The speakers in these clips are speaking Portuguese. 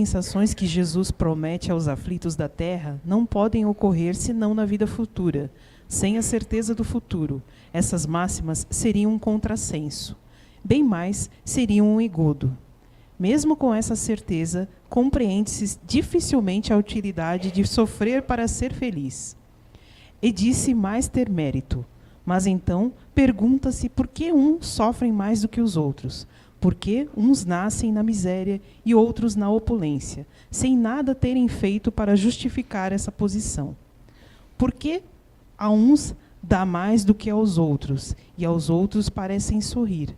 compensações que Jesus promete aos aflitos da terra não podem ocorrer senão na vida futura. Sem a certeza do futuro, essas máximas seriam um contrassenso. Bem mais, seriam um engodo. Mesmo com essa certeza, compreende-se dificilmente a utilidade de sofrer para ser feliz. E disse mais ter mérito. Mas então, pergunta-se por que uns sofrem mais do que os outros. Por que uns nascem na miséria e outros na opulência, sem nada terem feito para justificar essa posição? Por que a uns dá mais do que aos outros, e aos outros parecem sorrir?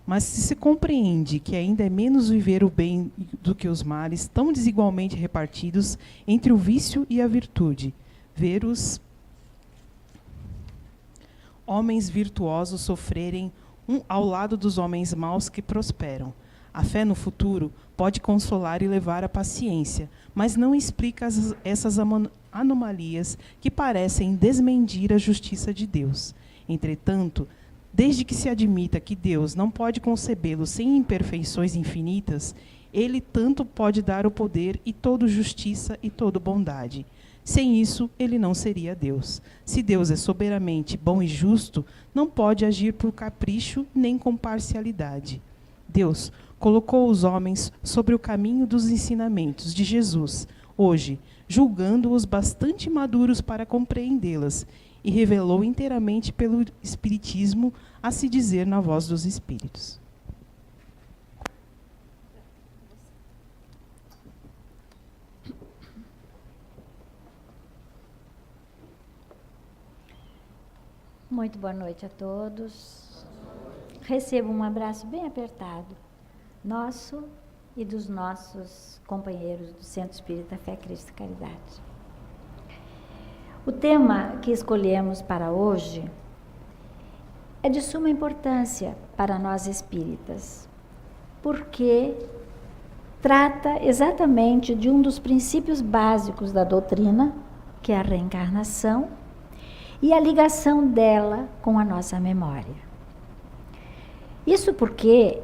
Mas se compreende que ainda é menos viver o bem do que os males, tão desigualmente repartidos entre o vício e a virtude, ver os homens virtuosos sofrerem ao lado dos homens maus que prosperam. A fé no futuro pode consolar e levar à paciência, mas não explica essas anomalias que parecem desmentir a justiça de Deus. Entretanto, desde que se admita que Deus não pode concebê-lo sem imperfeições infinitas, ele tanto pode dar o poder e toda justiça e toda bondade. Sem isso, ele não seria Deus. Se Deus é soberanamente bom e justo, não pode agir por capricho nem com parcialidade. Deus colocou os homens sobre o caminho dos ensinamentos de Jesus, hoje, julgando-os bastante maduros para compreendê-las, e revelou inteiramente pelo Espiritismo, a se dizer na voz dos Espíritos. Muito boa noite a todos. Recebo um abraço bem apertado, nosso e dos nossos companheiros do Centro Espírita Fé, Cristo e Caridade. O tema que escolhemos para hoje é de suma importância para nós espíritas, porque trata exatamente de um dos princípios básicos da doutrina, que é a reencarnação, e a ligação dela com a nossa memória. Isso porque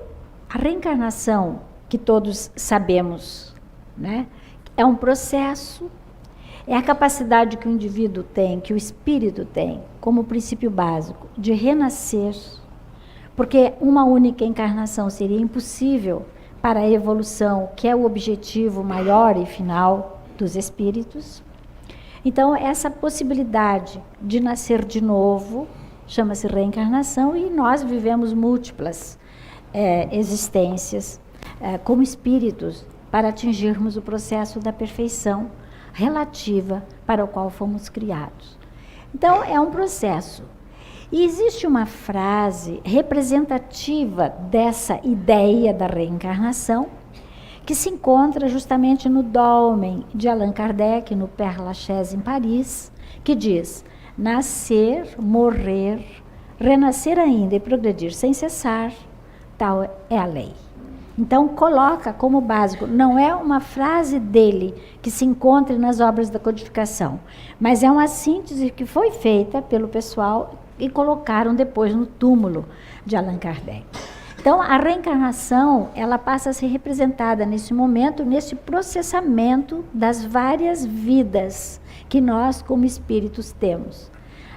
a reencarnação, que todos sabemos, né, é um processo, é a capacidade que o indivíduo tem, que o espírito tem, como princípio básico, de renascer, porque uma única encarnação seria impossível para a evolução, que é o objetivo maior e final dos espíritos. Então, essa possibilidade de nascer de novo chama-se reencarnação, e nós vivemos múltiplas existências como espíritos para atingirmos o processo da perfeição relativa para o qual fomos criados. Então, é um processo. E existe uma frase representativa dessa ideia da reencarnação, que se encontra justamente no Dolmen de Allan Kardec, no Père Lachaise, em Paris, que diz: nascer, morrer, renascer ainda e progredir sem cessar, tal é a lei. Então, coloca como básico, não é uma frase dele que se encontra nas obras da codificação, mas é uma síntese que foi feita pelo pessoal e colocaram depois no túmulo de Allan Kardec. Então, a reencarnação, ela passa a ser representada nesse momento, nesse processamento das várias vidas que nós, como espíritos, temos.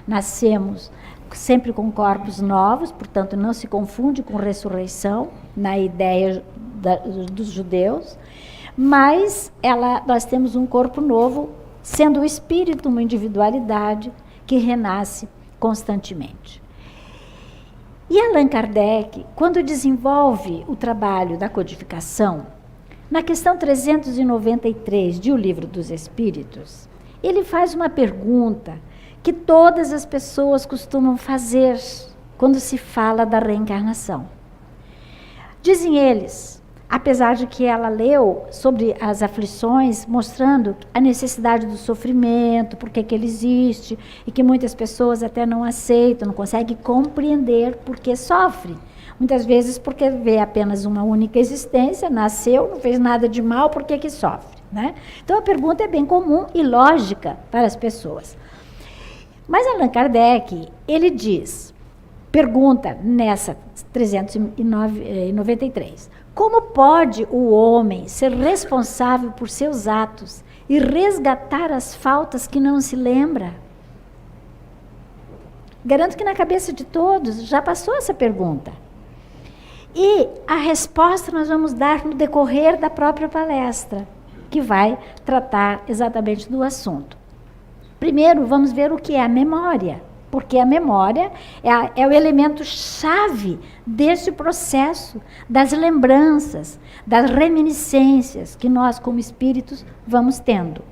Nascemos sempre com corpos novos, portanto, não se confunde com ressurreição, na ideia dos judeus, mas nós temos um corpo novo, sendo o espírito uma individualidade que renasce constantemente. E Allan Kardec, quando desenvolve o trabalho da codificação, na questão 393 de O Livro dos Espíritos, ele faz uma pergunta que todas as pessoas costumam fazer quando se fala da reencarnação. Dizem eles, apesar de que ela leu sobre as aflições, mostrando a necessidade do sofrimento, por que ele existe, e que muitas pessoas até não aceitam, não conseguem compreender por que sofre. Muitas vezes porque vê apenas uma única existência, nasceu, não fez nada de mal, por que sofre? Né? Então a pergunta é bem comum e lógica para as pessoas. Mas Allan Kardec, ele pergunta nessa 393, como pode o homem ser responsável por seus atos e resgatar as faltas que não se lembra? Garanto que na cabeça de todos já passou essa pergunta. E a resposta nós vamos dar no decorrer da própria palestra, que vai tratar exatamente do assunto. Primeiro, vamos ver o que é a memória, porque a memória é o elemento chave desse processo das lembranças, das reminiscências que nós, como espíritos, vamos tendo.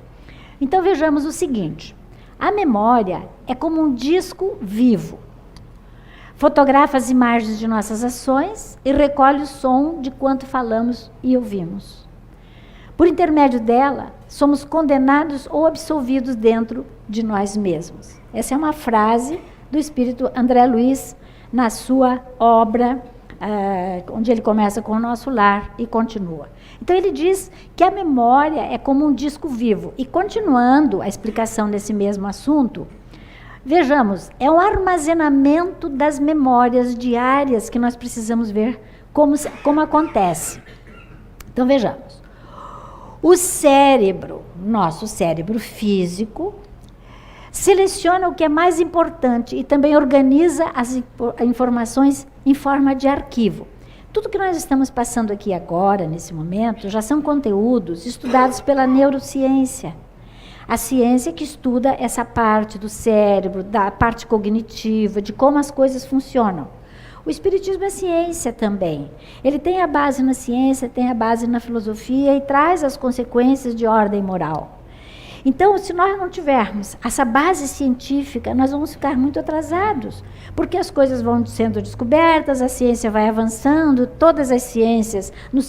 Então, vejamos o seguinte: a memória é como um disco vivo. Fotografa as imagens de nossas ações e recolhe o som de quanto falamos e ouvimos. Por intermédio dela, somos condenados ou absolvidos dentro de nós mesmos. Essa é uma frase do espírito André Luiz, na sua obra, onde ele começa com o nosso lar e continua. Então ele diz que a memória é como um disco vivo. E continuando a explicação desse mesmo assunto, vejamos, é um armazenamento das memórias diárias que nós precisamos ver como acontece. Então vejamos. O cérebro, nosso cérebro físico, seleciona o que é mais importante e também organiza as informações em forma de arquivo. Tudo que nós estamos passando aqui agora, nesse momento, já são conteúdos estudados pela neurociência. A ciência que estuda essa parte do cérebro, da parte cognitiva, de como as coisas funcionam. O espiritismo é ciência também. Ele tem a base na ciência, tem a base na filosofia e traz as consequências de ordem moral. Então, se nós não tivermos essa base científica, nós vamos ficar muito atrasados, porque as coisas vão sendo descobertas, a ciência vai avançando, todas as ciências, nas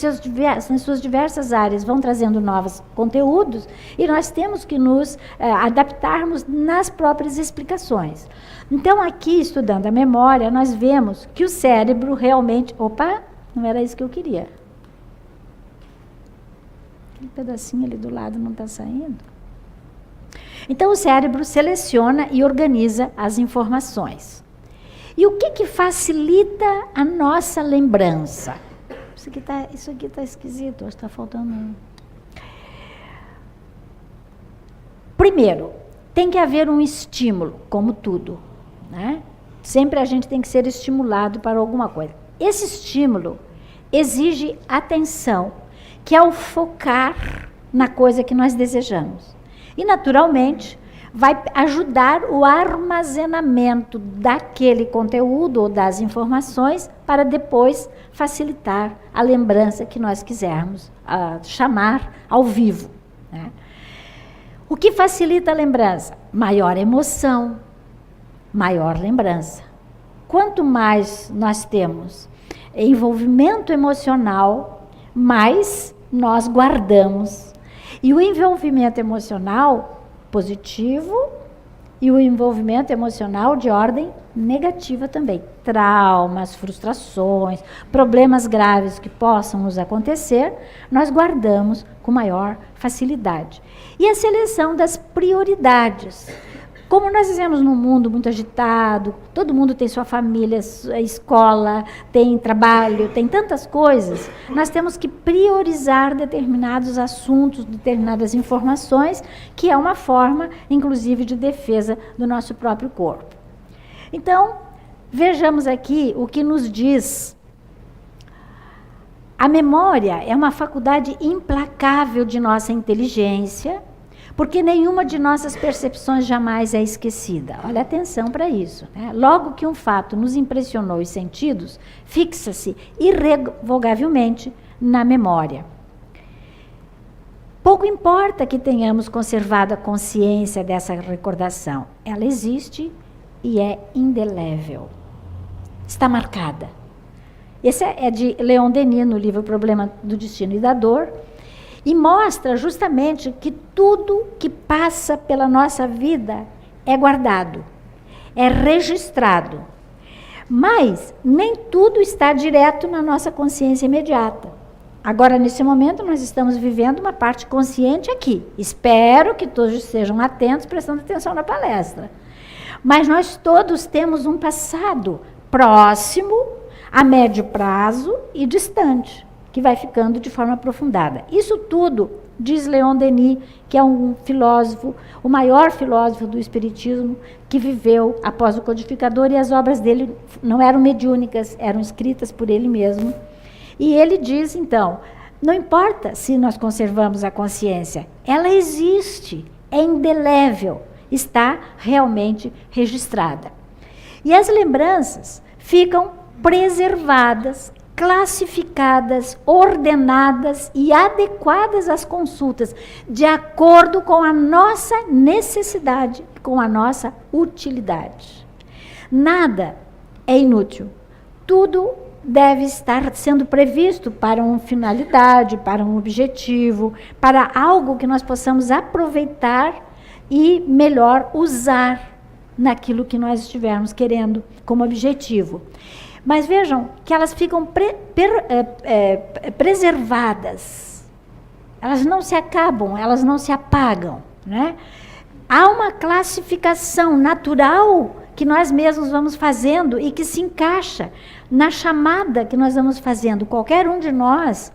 suas diversas áreas, vão trazendo novos conteúdos, e nós temos que nos adaptarmos nas próprias explicações. Então, aqui, estudando a memória, nós vemos que o cérebro realmente... Opa, não era isso que eu queria. Aquele pedacinho ali do lado não está saindo. Então, o cérebro seleciona e organiza as informações. E o que facilita a nossa lembrança? Isso aqui tá esquisito, acho que está faltando um. Primeiro, tem que haver um estímulo, como tudo, né? Sempre a gente tem que ser estimulado para alguma coisa. Esse estímulo exige atenção, que é o focar na coisa que nós desejamos. E, naturalmente, vai ajudar o armazenamento daquele conteúdo ou das informações para depois facilitar a lembrança que nós quisermos chamar ao vivo, né? O que facilita a lembrança? Maior emoção, maior lembrança. Quanto mais nós temos envolvimento emocional, mais nós guardamos. E o envolvimento emocional positivo e o envolvimento emocional de ordem negativa também. Traumas, frustrações, problemas graves que possam nos acontecer, nós guardamos com maior facilidade. E a seleção das prioridades. Como nós vivemos num mundo muito agitado, todo mundo tem sua família, sua escola, tem trabalho, tem tantas coisas, nós temos que priorizar determinados assuntos, determinadas informações, que é uma forma, inclusive, de defesa do nosso próprio corpo. Então, vejamos aqui o que nos diz. A memória é uma faculdade implacável de nossa inteligência, porque nenhuma de nossas percepções jamais é esquecida. Olha, atenção para isso, né? Logo que um fato nos impressionou os sentidos, fixa-se irrevogavelmente na memória. Pouco importa que tenhamos conservado a consciência dessa recordação. Ela existe e é indelével. Está marcada. Esse é de Leon Denis, no livro O Problema do Destino e da Dor, e mostra justamente que tudo que passa pela nossa vida é guardado, é registrado. Mas nem tudo está direto na nossa consciência imediata. Agora, nesse momento, nós estamos vivendo uma parte consciente aqui. Espero que todos estejam atentos, prestando atenção na palestra. Mas nós todos temos um passado próximo, a médio prazo e distante. que vai ficando de forma aprofundada. Isso tudo, diz Leon Denis, que é um filósofo, o maior filósofo do espiritismo, que viveu após o codificador, e as obras dele não eram mediúnicas, eram escritas por ele mesmo. E ele diz, então, não importa se nós conservamos a consciência, ela existe, é indelével, está realmente registrada. E as lembranças ficam preservadas, classificadas, ordenadas e adequadas às consultas, de acordo com a nossa necessidade, com a nossa utilidade. Nada é inútil. Tudo deve estar sendo previsto para uma finalidade, para um objetivo, para algo que nós possamos aproveitar e melhor usar naquilo que nós estivermos querendo como objetivo. Mas vejam que elas ficam preservadas. Elas não se acabam, elas não se apagam, né? Há uma classificação natural que nós mesmos vamos fazendo e que se encaixa na chamada que nós vamos fazendo. Qualquer um de nós,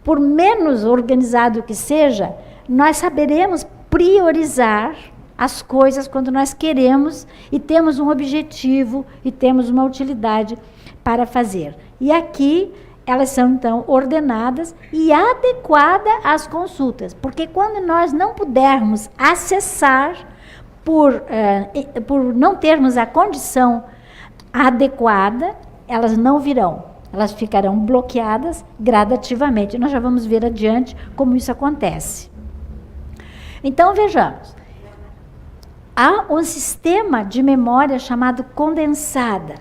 por menos organizado que seja, nós saberemos priorizar as coisas quando nós queremos e temos um objetivo e temos uma utilidade para fazer. E aqui elas são, então, ordenadas e adequadas às consultas, porque quando nós não pudermos acessar, por não termos a condição adequada, elas não virão, elas ficarão bloqueadas gradativamente. Nós já vamos ver adiante como isso acontece. Então, vejamos. Há um sistema de memória chamado condensada,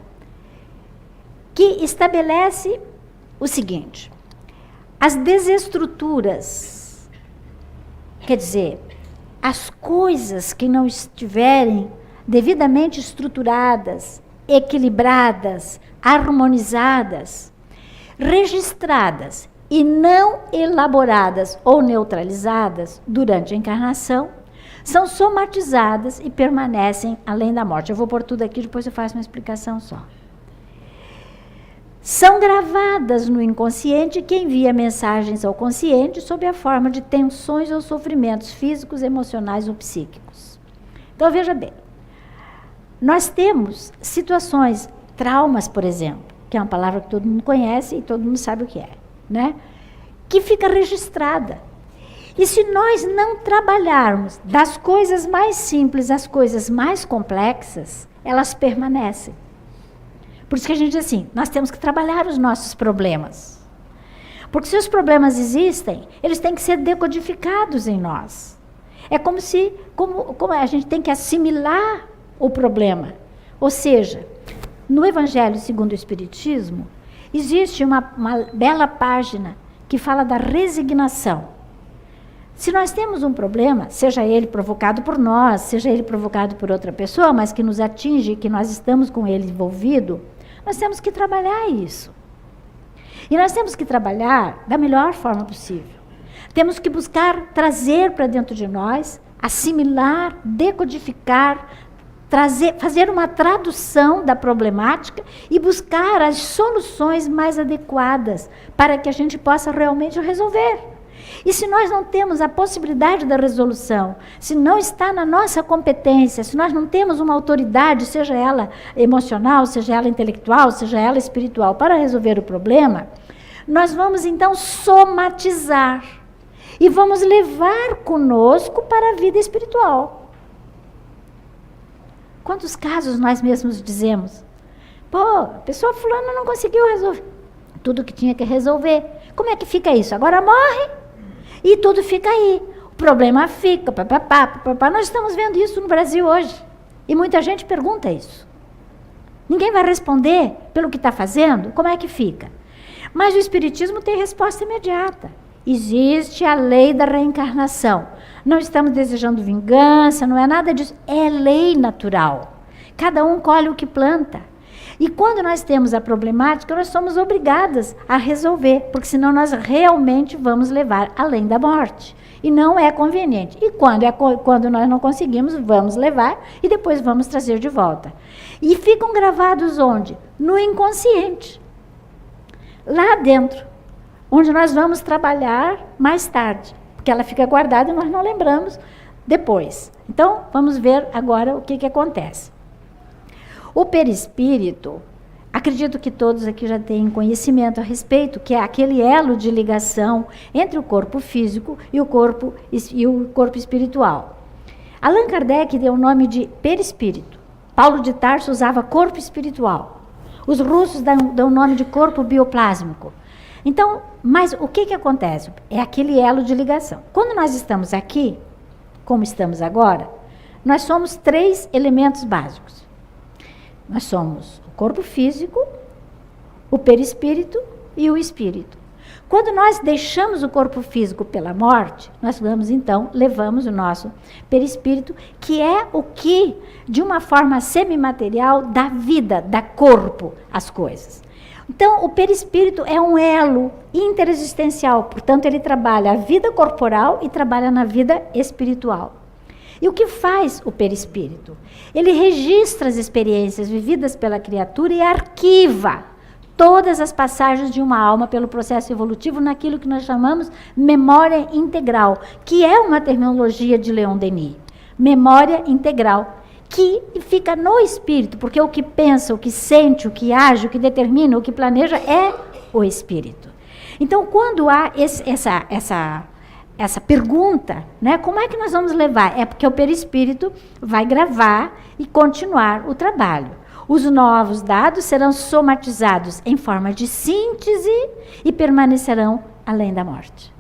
que estabelece o seguinte: as desestruturas, quer dizer, as coisas que não estiverem devidamente estruturadas, equilibradas, harmonizadas, registradas e não elaboradas ou neutralizadas durante a encarnação, são somatizadas e permanecem além da morte. Eu vou pôr tudo aqui, depois eu faço uma explicação só. São gravadas no inconsciente, que envia mensagens ao consciente sob a forma de tensões ou sofrimentos físicos, emocionais ou psíquicos. Então, veja bem, nós temos situações, traumas, por exemplo, que é uma palavra que todo mundo conhece e todo mundo sabe o que é, né? Que fica registrada. E se nós não trabalharmos das coisas mais simples às coisas mais complexas, elas permanecem. Por isso que a gente diz assim, nós temos que trabalhar os nossos problemas. Porque se os problemas existem, eles têm que ser decodificados em nós. É como se a gente tem que assimilar o problema. Ou seja, no Evangelho segundo o Espiritismo, existe uma bela página que fala da resignação. Se nós temos um problema, seja ele provocado por nós, seja ele provocado por outra pessoa, mas que nos atinge, que nós estamos com ele envolvido, nós temos que trabalhar isso. E nós temos que trabalhar da melhor forma possível. Temos que buscar trazer para dentro de nós, assimilar, decodificar, fazer uma tradução da problemática e buscar as soluções mais adequadas para que a gente possa realmente resolver. E se nós não temos a possibilidade da resolução, se não está na nossa competência, se nós não temos uma autoridade, seja ela emocional, seja ela intelectual, seja ela espiritual, para resolver o problema, nós vamos então somatizar e vamos levar conosco para a vida espiritual. Quantos casos nós mesmos dizemos? Pô, a pessoa fulana não conseguiu resolver tudo que tinha que resolver. Como é que fica isso? Agora morre e tudo fica aí. O problema fica, papapá. Nós estamos vendo isso no Brasil hoje. E muita gente pergunta isso. Ninguém vai responder pelo que está fazendo, como é que fica? Mas o Espiritismo tem resposta imediata. Existe a lei da reencarnação. Não estamos desejando vingança, não é nada disso. É lei natural. Cada um colhe o que planta. E quando nós temos a problemática, nós somos obrigadas a resolver, porque senão nós realmente vamos levar além da morte. E não é conveniente. E quando nós não conseguimos, vamos levar e depois vamos trazer de volta. E ficam gravados onde? No inconsciente. Lá dentro. onde nós vamos trabalhar mais tarde, porque ela fica guardada e nós não lembramos depois. Então, vamos ver agora o que acontece. O perispírito, acredito que todos aqui já têm conhecimento a respeito, que é aquele elo de ligação entre o corpo físico e o corpo espiritual. Allan Kardec deu o nome de perispírito. Paulo de Tarso usava corpo espiritual. Os russos dão o nome de corpo bioplásmico. Então, mas o que acontece? É aquele elo de ligação. Quando nós estamos aqui, como estamos agora, nós somos 3 elementos básicos. Nós somos o corpo físico, o perispírito e o espírito. Quando nós deixamos o corpo físico pela morte, nós vamos então, levamos o nosso perispírito, que é o que, de uma forma semimaterial, dá vida, dá corpo às coisas. Então, o perispírito é um elo interexistencial, portanto, ele trabalha a vida corporal e trabalha na vida espiritual. E o que faz o perispírito? Ele registra as experiências vividas pela criatura e arquiva todas as passagens de uma alma pelo processo evolutivo naquilo que nós chamamos memória integral, que é uma terminologia de Leon Denis. Memória integral, que fica no espírito, porque o que pensa, o que sente, o que age, o que determina, o que planeja é o espírito. Então, quando há essa pergunta, né, como é que nós vamos levar? É porque o perispírito vai gravar e continuar o trabalho. Os novos dados serão somatizados em forma de síntese e permanecerão além da morte.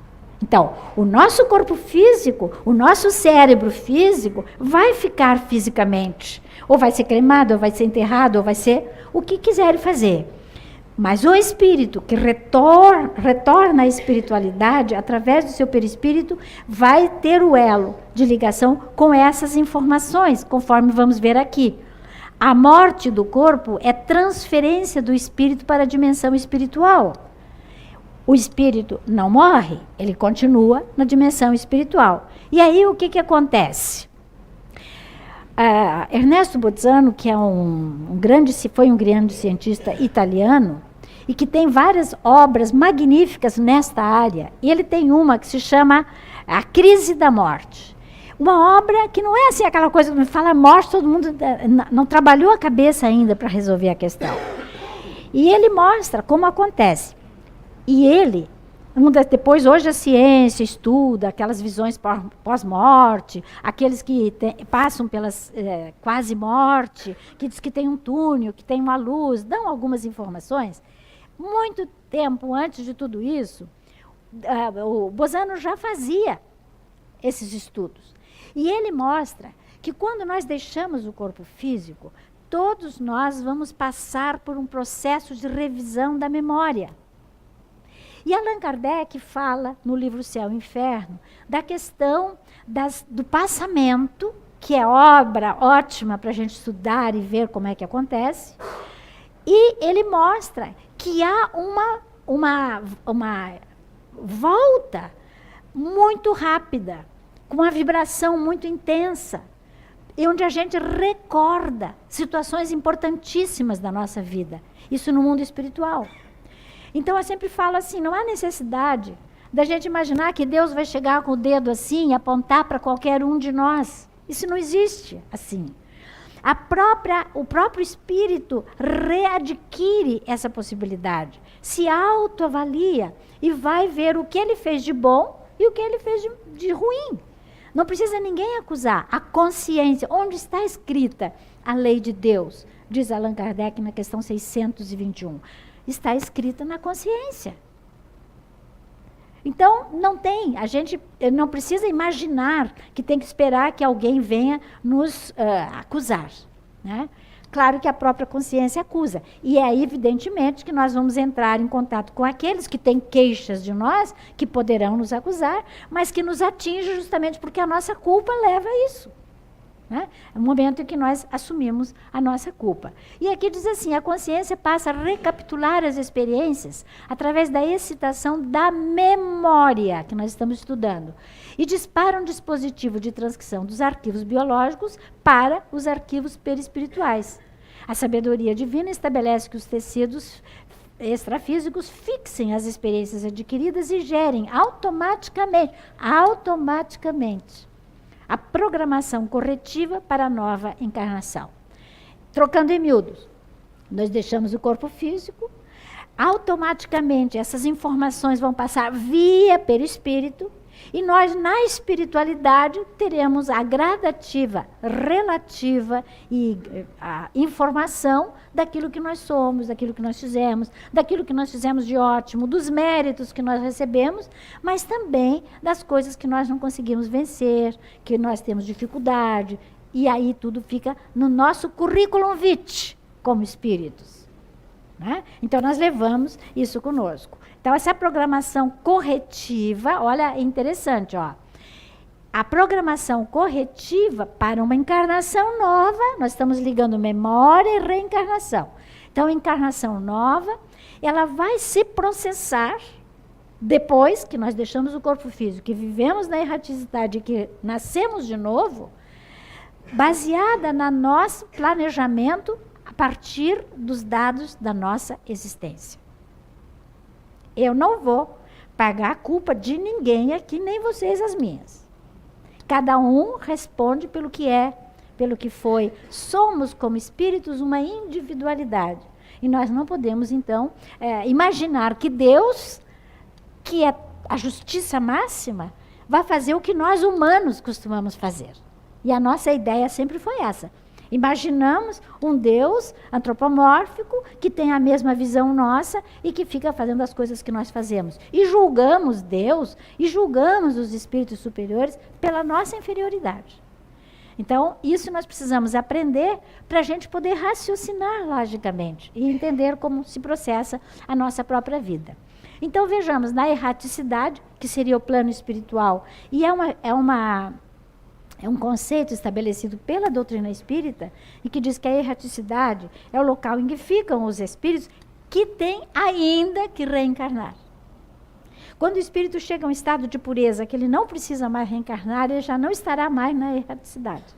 Então, o nosso corpo físico, o nosso cérebro físico vai ficar fisicamente. Ou vai ser cremado, ou vai ser enterrado, ou vai ser o que quiserem fazer. Mas o espírito que retorna à espiritualidade, através do seu perispírito, vai ter o elo de ligação com essas informações, conforme vamos ver aqui. A morte do corpo é transferência do espírito para a dimensão espiritual. O espírito não morre, ele continua na dimensão espiritual. E aí o que acontece? Ernesto Bolzano, que é foi um grande cientista italiano, e que tem várias obras magníficas nesta área, e ele tem uma que se chama A Crise da Morte. Uma obra que não é assim aquela coisa que me fala morte, todo mundo não trabalhou a cabeça ainda para resolver a questão. E ele mostra como acontece. E ele, depois hoje a ciência estuda aquelas visões pós-morte, aqueles que passam pelas quase-morte, que diz que tem um túnel, que tem uma luz, dão algumas informações. Muito tempo antes de tudo isso, o Bolzano já fazia esses estudos. E ele mostra que quando nós deixamos o corpo físico, todos nós vamos passar por um processo de revisão da memória. E Allan Kardec fala, no livro Céu e Inferno, da questão do passamento, que é obra ótima para a gente estudar e ver como é que acontece. E ele mostra que há uma volta muito rápida, com uma vibração muito intensa, e onde a gente recorda situações importantíssimas da nossa vida. Isso no mundo espiritual. Então, eu sempre falo assim, não há necessidade da gente imaginar que Deus vai chegar com o dedo assim e apontar para qualquer um de nós. Isso não existe assim. O próprio espírito readquire essa possibilidade, se autoavalia e vai ver o que ele fez de bom e o que ele fez de ruim. Não precisa ninguém acusar. A consciência, onde está escrita a lei de Deus, diz Allan Kardec na questão 621, está escrita na consciência. Então, a gente não precisa imaginar que tem que esperar que alguém venha nos acusar, né? Claro que a própria consciência acusa. E é evidentemente que nós vamos entrar em contato com aqueles que têm queixas de nós, que poderão nos acusar, mas que nos atinge justamente porque a nossa culpa leva a isso. Né? É o momento em que nós assumimos a nossa culpa. E aqui diz assim, a consciência passa a recapitular as experiências através da excitação da memória, que nós estamos estudando, e dispara um dispositivo de transcrição dos arquivos biológicos para os arquivos perispirituais. A sabedoria divina estabelece que os tecidos extrafísicos fixem as experiências adquiridas e gerem automaticamente a programação corretiva para a nova encarnação. Trocando em miúdos, nós deixamos o corpo físico, automaticamente essas informações vão passar via perispírito, e nós, na espiritualidade, teremos a gradativa, relativa e a informação daquilo que nós somos, daquilo que nós fizemos de ótimo, dos méritos que nós recebemos, mas também das coisas que nós não conseguimos vencer, que nós temos dificuldade, e aí tudo fica no nosso currículum vitae, como espíritos. Né? Então, nós levamos isso conosco. Então, essa programação corretiva, olha, é interessante, ó. A programação corretiva para uma encarnação nova, nós estamos ligando memória e reencarnação. Então, a encarnação nova, ela vai se processar depois que nós deixamos o corpo físico, que vivemos na erraticidade, que nascemos de novo, baseada no nosso planejamento a partir dos dados da nossa existência. Eu não vou pagar a culpa de ninguém aqui, nem vocês as minhas. Cada um responde pelo que é, pelo que foi. Somos, como espíritos, uma individualidade. E nós não podemos, então, imaginar que Deus, que é a justiça máxima, vai fazer o que nós humanos costumamos fazer. E a nossa ideia sempre foi essa. Imaginamos um Deus antropomórfico que tem a mesma visão nossa e que fica fazendo as coisas que nós fazemos. E julgamos Deus e julgamos os espíritos superiores pela nossa inferioridade. Então, isso nós precisamos aprender para a gente poder raciocinar logicamente e entender como se processa a nossa própria vida. Então, vejamos, na erraticidade, que seria o plano espiritual, e é um conceito estabelecido pela doutrina espírita e que diz que a erraticidade é o local em que ficam os espíritos que têm ainda que reencarnar. Quando o espírito chega a um estado de pureza que ele não precisa mais reencarnar, ele já não estará mais na erraticidade.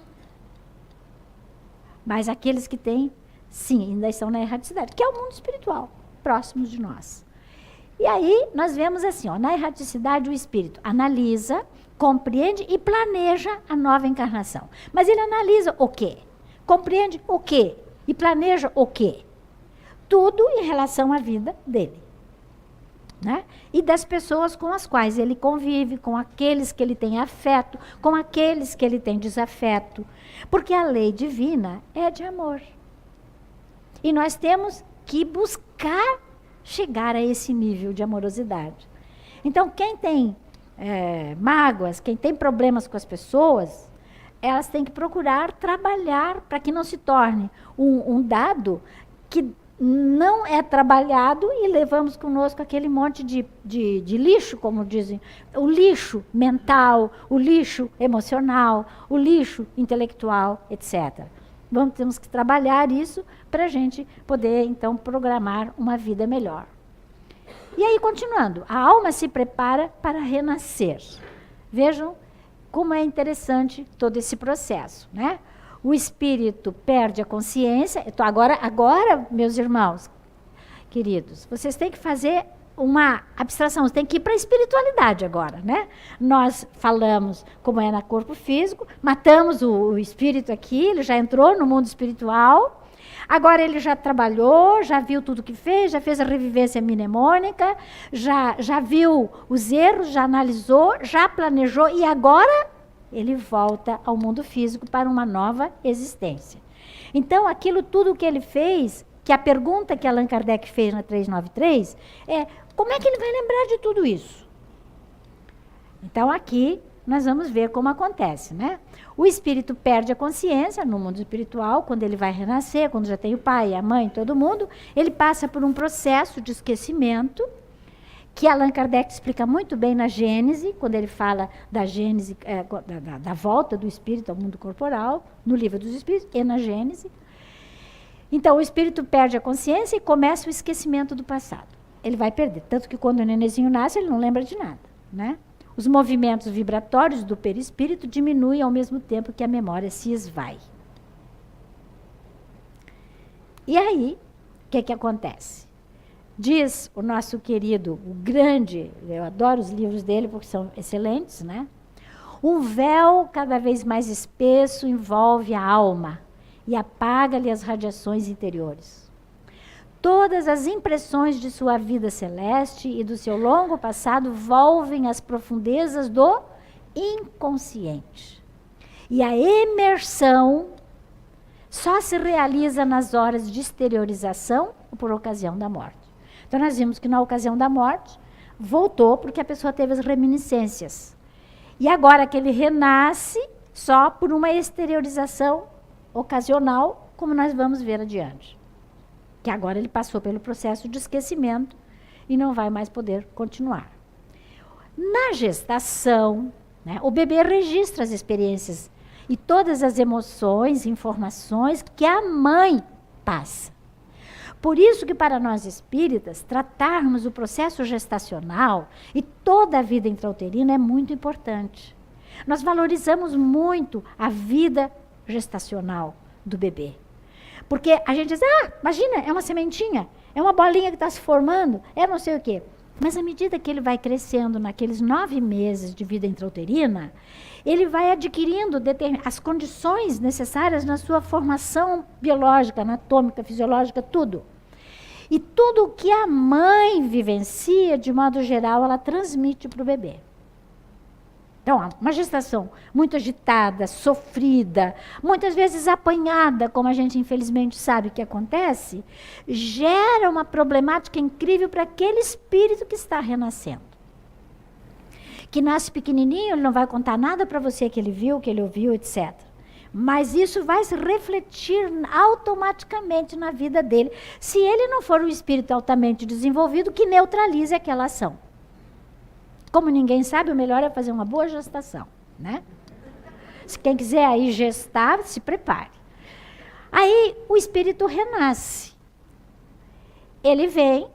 Mas aqueles que têm, sim, ainda estão na erraticidade, que é o mundo espiritual, próximos de nós. E aí nós vemos assim, ó, na erraticidade o espírito analisa, compreende e planeja a nova encarnação. Mas ele analisa o quê? Compreende o quê? E planeja o quê? Tudo em relação à vida dele. Né? E das pessoas com as quais ele convive, com aqueles que ele tem afeto, com aqueles que ele tem desafeto. Porque a lei divina é de amor. E nós temos que buscar chegar a esse nível de amorosidade. Então, quem tem mágoas, quem tem problemas com as pessoas, elas têm que procurar trabalhar para que não se torne um dado que não é trabalhado e levamos conosco aquele monte de lixo, como dizem, o lixo mental, o lixo emocional, o lixo intelectual, etc. Temos que trabalhar isso para a gente poder, então, programar uma vida melhor. E aí, continuando, a alma se prepara para renascer. Vejam como é interessante todo esse processo, né? O espírito perde a consciência. Então, agora, meus irmãos queridos, vocês têm que fazer uma abstração, vocês têm que ir para a espiritualidade agora, né? Nós falamos como é no corpo físico, matamos o espírito aqui, ele já entrou no mundo espiritual. Agora ele já trabalhou, já viu tudo que fez, já fez a revivência mnemônica, já viu os erros, já analisou, já planejou e agora ele volta ao mundo físico para uma nova existência. Então, aquilo tudo que ele fez, que a pergunta que Allan Kardec fez na 393 é: como é que ele vai lembrar de tudo isso? Então, aqui nós vamos ver como acontece, né? O espírito perde a consciência no mundo espiritual, quando ele vai renascer, quando já tem o pai, a mãe, todo mundo, ele passa por um processo de esquecimento, que Allan Kardec explica muito bem na Gênese, quando ele fala da Gênese, da volta do espírito ao mundo corporal, no Livro dos Espíritos e na Gênese. Então, o espírito perde a consciência e começa o esquecimento do passado. Ele vai perder, tanto que quando o nenenzinho nasce, ele não lembra de nada, né? Os movimentos vibratórios do perispírito diminuem ao mesmo tempo que a memória se esvai. E aí, o que acontece? Diz o nosso querido, o grande, eu adoro os livros dele porque são excelentes, né? Um véu cada vez mais espesso envolve a alma e apaga-lhe as radiações interiores. Todas as impressões de sua vida celeste e do seu longo passado volvem às profundezas do inconsciente. E a imersão só se realiza nas horas de exteriorização ou por ocasião da morte. Então nós vimos que na ocasião da morte voltou porque a pessoa teve as reminiscências. E agora que ele renasce só por uma exteriorização ocasional, como nós vamos ver adiante. Que agora ele passou pelo processo de esquecimento e não vai mais poder continuar. Na gestação, né, o bebê registra as experiências e todas as emoções, informações que a mãe passa. Por isso que para nós espíritas, tratarmos o processo gestacional e toda a vida intrauterina é muito importante. Nós valorizamos muito a vida gestacional do bebê. Porque a gente diz, imagina, é uma sementinha, é uma bolinha que está se formando, é não sei o quê. Mas à medida que ele vai crescendo naqueles 9 meses de vida intrauterina, ele vai adquirindo as condições necessárias na sua formação biológica, anatômica, fisiológica, tudo. E tudo o que a mãe vivencia, de modo geral, ela transmite para o bebê. Então, uma gestação muito agitada, sofrida, muitas vezes apanhada, como a gente infelizmente sabe que acontece, gera uma problemática incrível para aquele espírito que está renascendo. Que nasce pequenininho, ele não vai contar nada para você que ele viu, que ele ouviu, etc. Mas isso vai se refletir automaticamente na vida dele, se ele não for um espírito altamente desenvolvido que neutralize aquela ação. Como ninguém sabe, o melhor é fazer uma boa gestação, né? Se quem quiser aí gestar, se prepare. Aí o espírito renasce. Ele vem,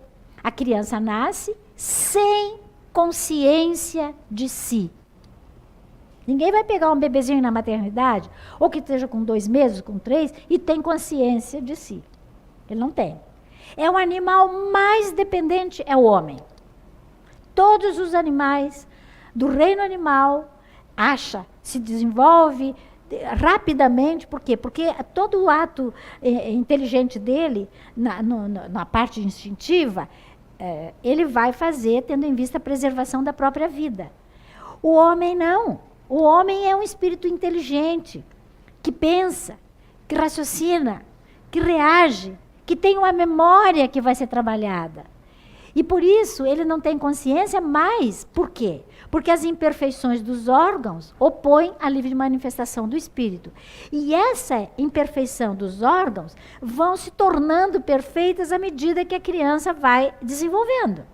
a criança nasce sem consciência de si. Ninguém vai pegar um bebezinho na maternidade, ou que esteja com 2 meses, com 3, e tem consciência de si. Ele não tem. É o animal mais dependente, é o homem. Todos os animais do reino animal se desenvolve rapidamente. Por quê? Porque todo o ato inteligente dele, na parte instintiva, ele vai fazer tendo em vista a preservação da própria vida. O homem não. O homem é um espírito inteligente, que pensa, que raciocina, que reage, que tem uma memória que vai ser trabalhada. E por isso ele não tem consciência mais. Por quê? Porque as imperfeições dos órgãos opõem a livre manifestação do espírito. E essa imperfeição dos órgãos vão se tornando perfeitas à medida que a criança vai desenvolvendo.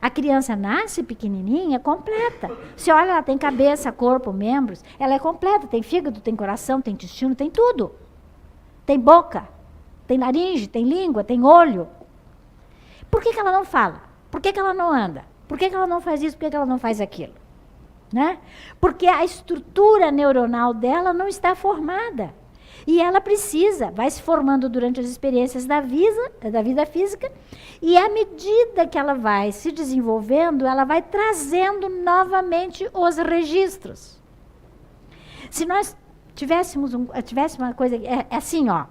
A criança nasce pequenininha, completa. Você olha, ela tem cabeça, corpo, membros, ela é completa. Tem fígado, tem coração, tem intestino, tem tudo. Tem boca, tem laringe, tem língua, tem olho. Por que ela não fala? Por que ela não anda? Por que ela não faz isso? Por que ela não faz aquilo? Né? Porque a estrutura neuronal dela não está formada. E ela vai se formando durante as experiências da vida física, e à medida que ela vai se desenvolvendo, ela vai trazendo novamente os registros. Se nós tivéssemos uma coisa, é assim, ó.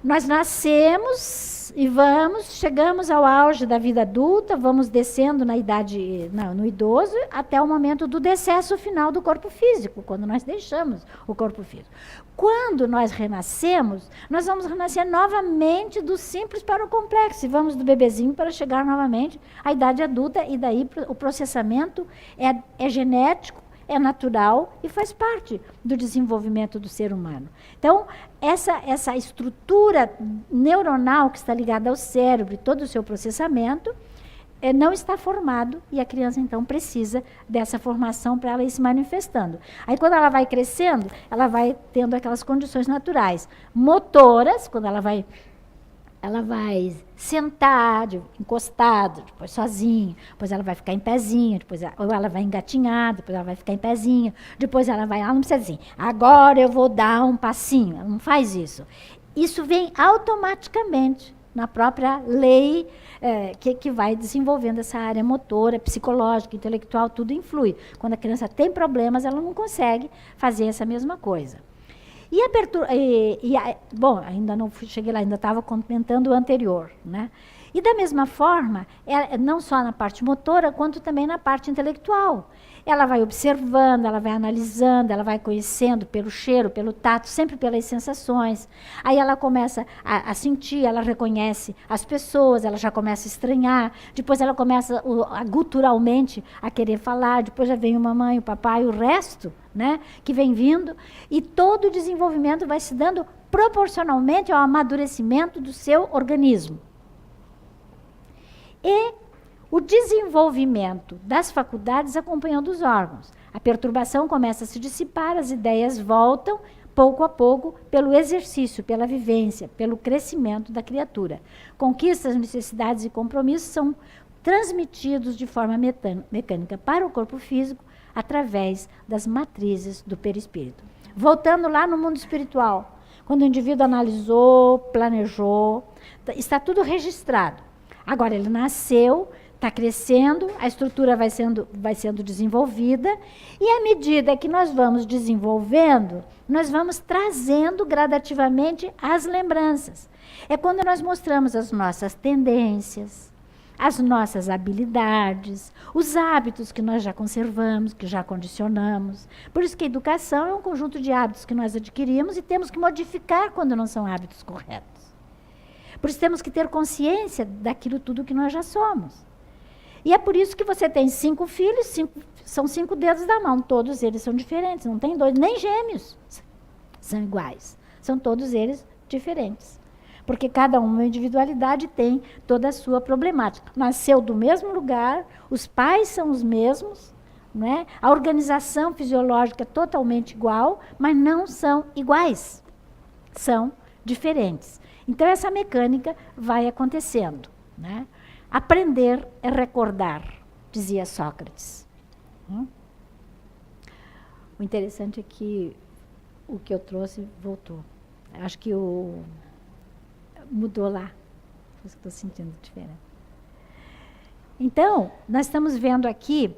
Nós nascemos e chegamos ao auge da vida adulta, vamos descendo no idoso, até o momento do decesso final do corpo físico, quando nós deixamos o corpo físico. Quando nós renascemos, nós vamos renascer novamente do simples para o complexo, e vamos do bebezinho para chegar novamente à idade adulta, e daí o processamento é genético, é natural e faz parte do desenvolvimento do ser humano. Então, essa estrutura neuronal que está ligada ao cérebro e todo o seu processamento não está formado, e a criança, então, precisa dessa formação para ela ir se manifestando. Aí, quando ela vai crescendo, ela vai tendo aquelas condições naturais. Motoras, quando ela vai sentar, encostado, depois sozinha, depois ela vai ficar em pezinho, ou ela vai engatinhar, depois ela vai ficar em pezinho, depois ela não precisa dizer, agora eu vou dar um passinho. Ela não faz isso. Isso vem automaticamente na própria lei que vai desenvolvendo essa área motora, psicológica, intelectual, tudo influi. Quando a criança tem problemas, ela não consegue fazer essa mesma coisa. Bom, ainda não cheguei lá, ainda estava comentando o anterior, né? E da mesma forma, não só na parte motora, quanto também na parte intelectual. Ela vai observando, ela vai analisando, ela vai conhecendo pelo cheiro, pelo tato, sempre pelas sensações. Aí ela começa a sentir, ela reconhece as pessoas, ela já começa a estranhar, depois ela começa guturalmente a querer falar, depois já vem a mamãe, o papai, o resto, né, que vem vindo, e todo o desenvolvimento vai se dando proporcionalmente ao amadurecimento do seu organismo. E o desenvolvimento das faculdades acompanhando os órgãos. A perturbação começa a se dissipar, as ideias voltam, pouco a pouco, pelo exercício, pela vivência, pelo crescimento da criatura. Conquistas, necessidades e compromissos são transmitidos de forma mecânica para o corpo físico através das matrizes do perispírito. Voltando lá no mundo espiritual, quando o indivíduo analisou, planejou, está tudo registrado. Agora ele nasceu, está crescendo, a estrutura vai sendo desenvolvida, e à medida que nós vamos desenvolvendo, nós vamos trazendo gradativamente as lembranças. É quando nós mostramos as nossas tendências, as nossas habilidades, os hábitos que nós já conservamos, que já condicionamos. Por isso que a educação é um conjunto de hábitos que nós adquirimos e temos que modificar quando não são hábitos corretos. Por isso temos que ter consciência daquilo tudo que nós já somos. E é por isso que você tem 5 filhos, são 5 dedos da mão, todos eles são diferentes, não tem 2, nem gêmeos são iguais, são todos eles diferentes. Porque cada uma individualidade tem toda a sua problemática. Nasceu do mesmo lugar, os pais são os mesmos, né? A organização fisiológica é totalmente igual, mas não são iguais, são diferentes. Então essa mecânica vai acontecendo, né? Aprender é recordar, dizia Sócrates. O interessante é que o que eu trouxe voltou. Acho que mudou lá. Estou sentindo diferente. Então, nós estamos vendo aqui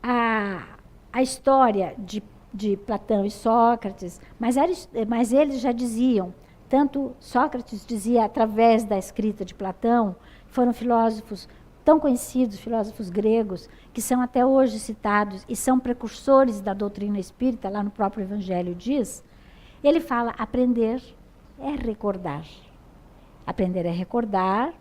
a história de Platão e Sócrates, mas eles já diziam, tanto Sócrates dizia através da escrita de Platão, foram filósofos tão conhecidos, filósofos gregos, que são até hoje citados e são precursores da doutrina espírita, lá no próprio Evangelho diz, ele fala, aprender é recordar. Aprender é recordar,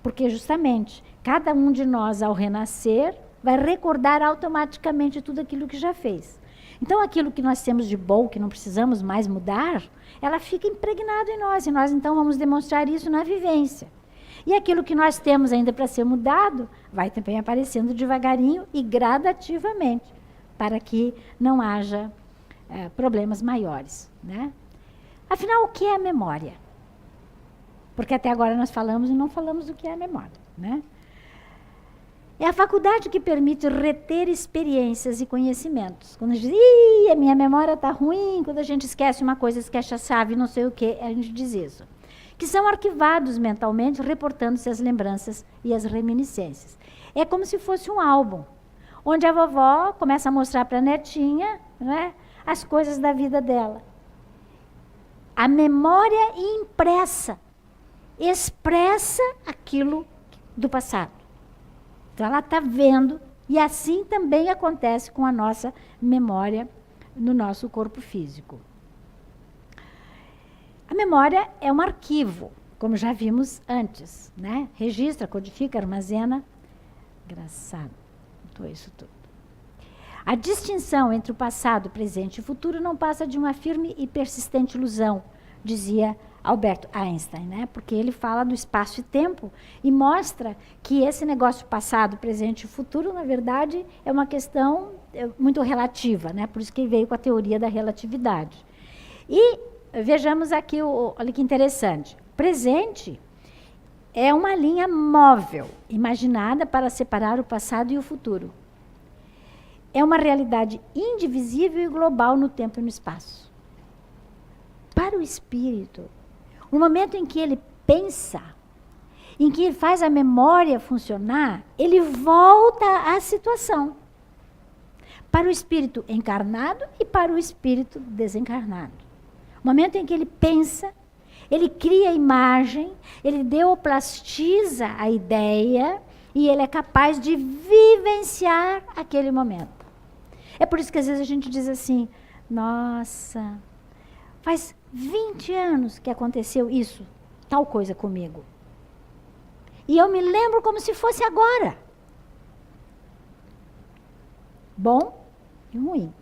porque justamente cada um de nós, ao renascer, vai recordar automaticamente tudo aquilo que já fez. Então, aquilo que nós temos de bom, que não precisamos mais mudar, ela fica impregnado em nós, e nós então vamos demonstrar isso na vivência. E aquilo que nós temos ainda para ser mudado, vai também aparecendo devagarinho e gradativamente, para que não haja problemas maiores, né? Afinal, o que é a memória? Porque até agora nós falamos e não falamos do que é a memória, né? É a faculdade que permite reter experiências e conhecimentos. Quando a gente diz, a minha memória está ruim, quando a gente esquece uma coisa, esquece a chave, não sei o quê, a gente diz isso. Que são arquivados mentalmente, reportando-se as lembranças e as reminiscências. É como se fosse um álbum, onde a vovó começa a mostrar para a netinha, né, as coisas da vida dela. A memória impressa expressa aquilo do passado. Então, ela está vendo, e assim também acontece com a nossa memória no nosso corpo físico. A memória é um arquivo, como já vimos antes, né? Registra, codifica, armazena. Engraçado, isso tudo. A distinção entre o passado, presente e futuro não passa de uma firme e persistente ilusão, dizia Albert Einstein, né? Porque ele fala do espaço e tempo e mostra que esse negócio passado, presente e futuro, na verdade, é uma questão muito relativa, né? Por isso que ele veio com a teoria da relatividade. E vejamos aqui, olha que interessante. Presente é uma linha móvel, imaginada para separar o passado e o futuro. É uma realidade indivisível e global no tempo e no espaço. Para o espírito, no momento em que ele pensa, em que faz a memória funcionar, ele volta à situação. Para o espírito encarnado e para o espírito desencarnado. O momento em que ele pensa, ele cria a imagem, ele ideoplastiza a ideia e ele é capaz de vivenciar aquele momento. É por isso que às vezes a gente diz assim, nossa, faz 20 anos que aconteceu isso, tal coisa comigo. E eu me lembro como se fosse agora. Bom e ruim.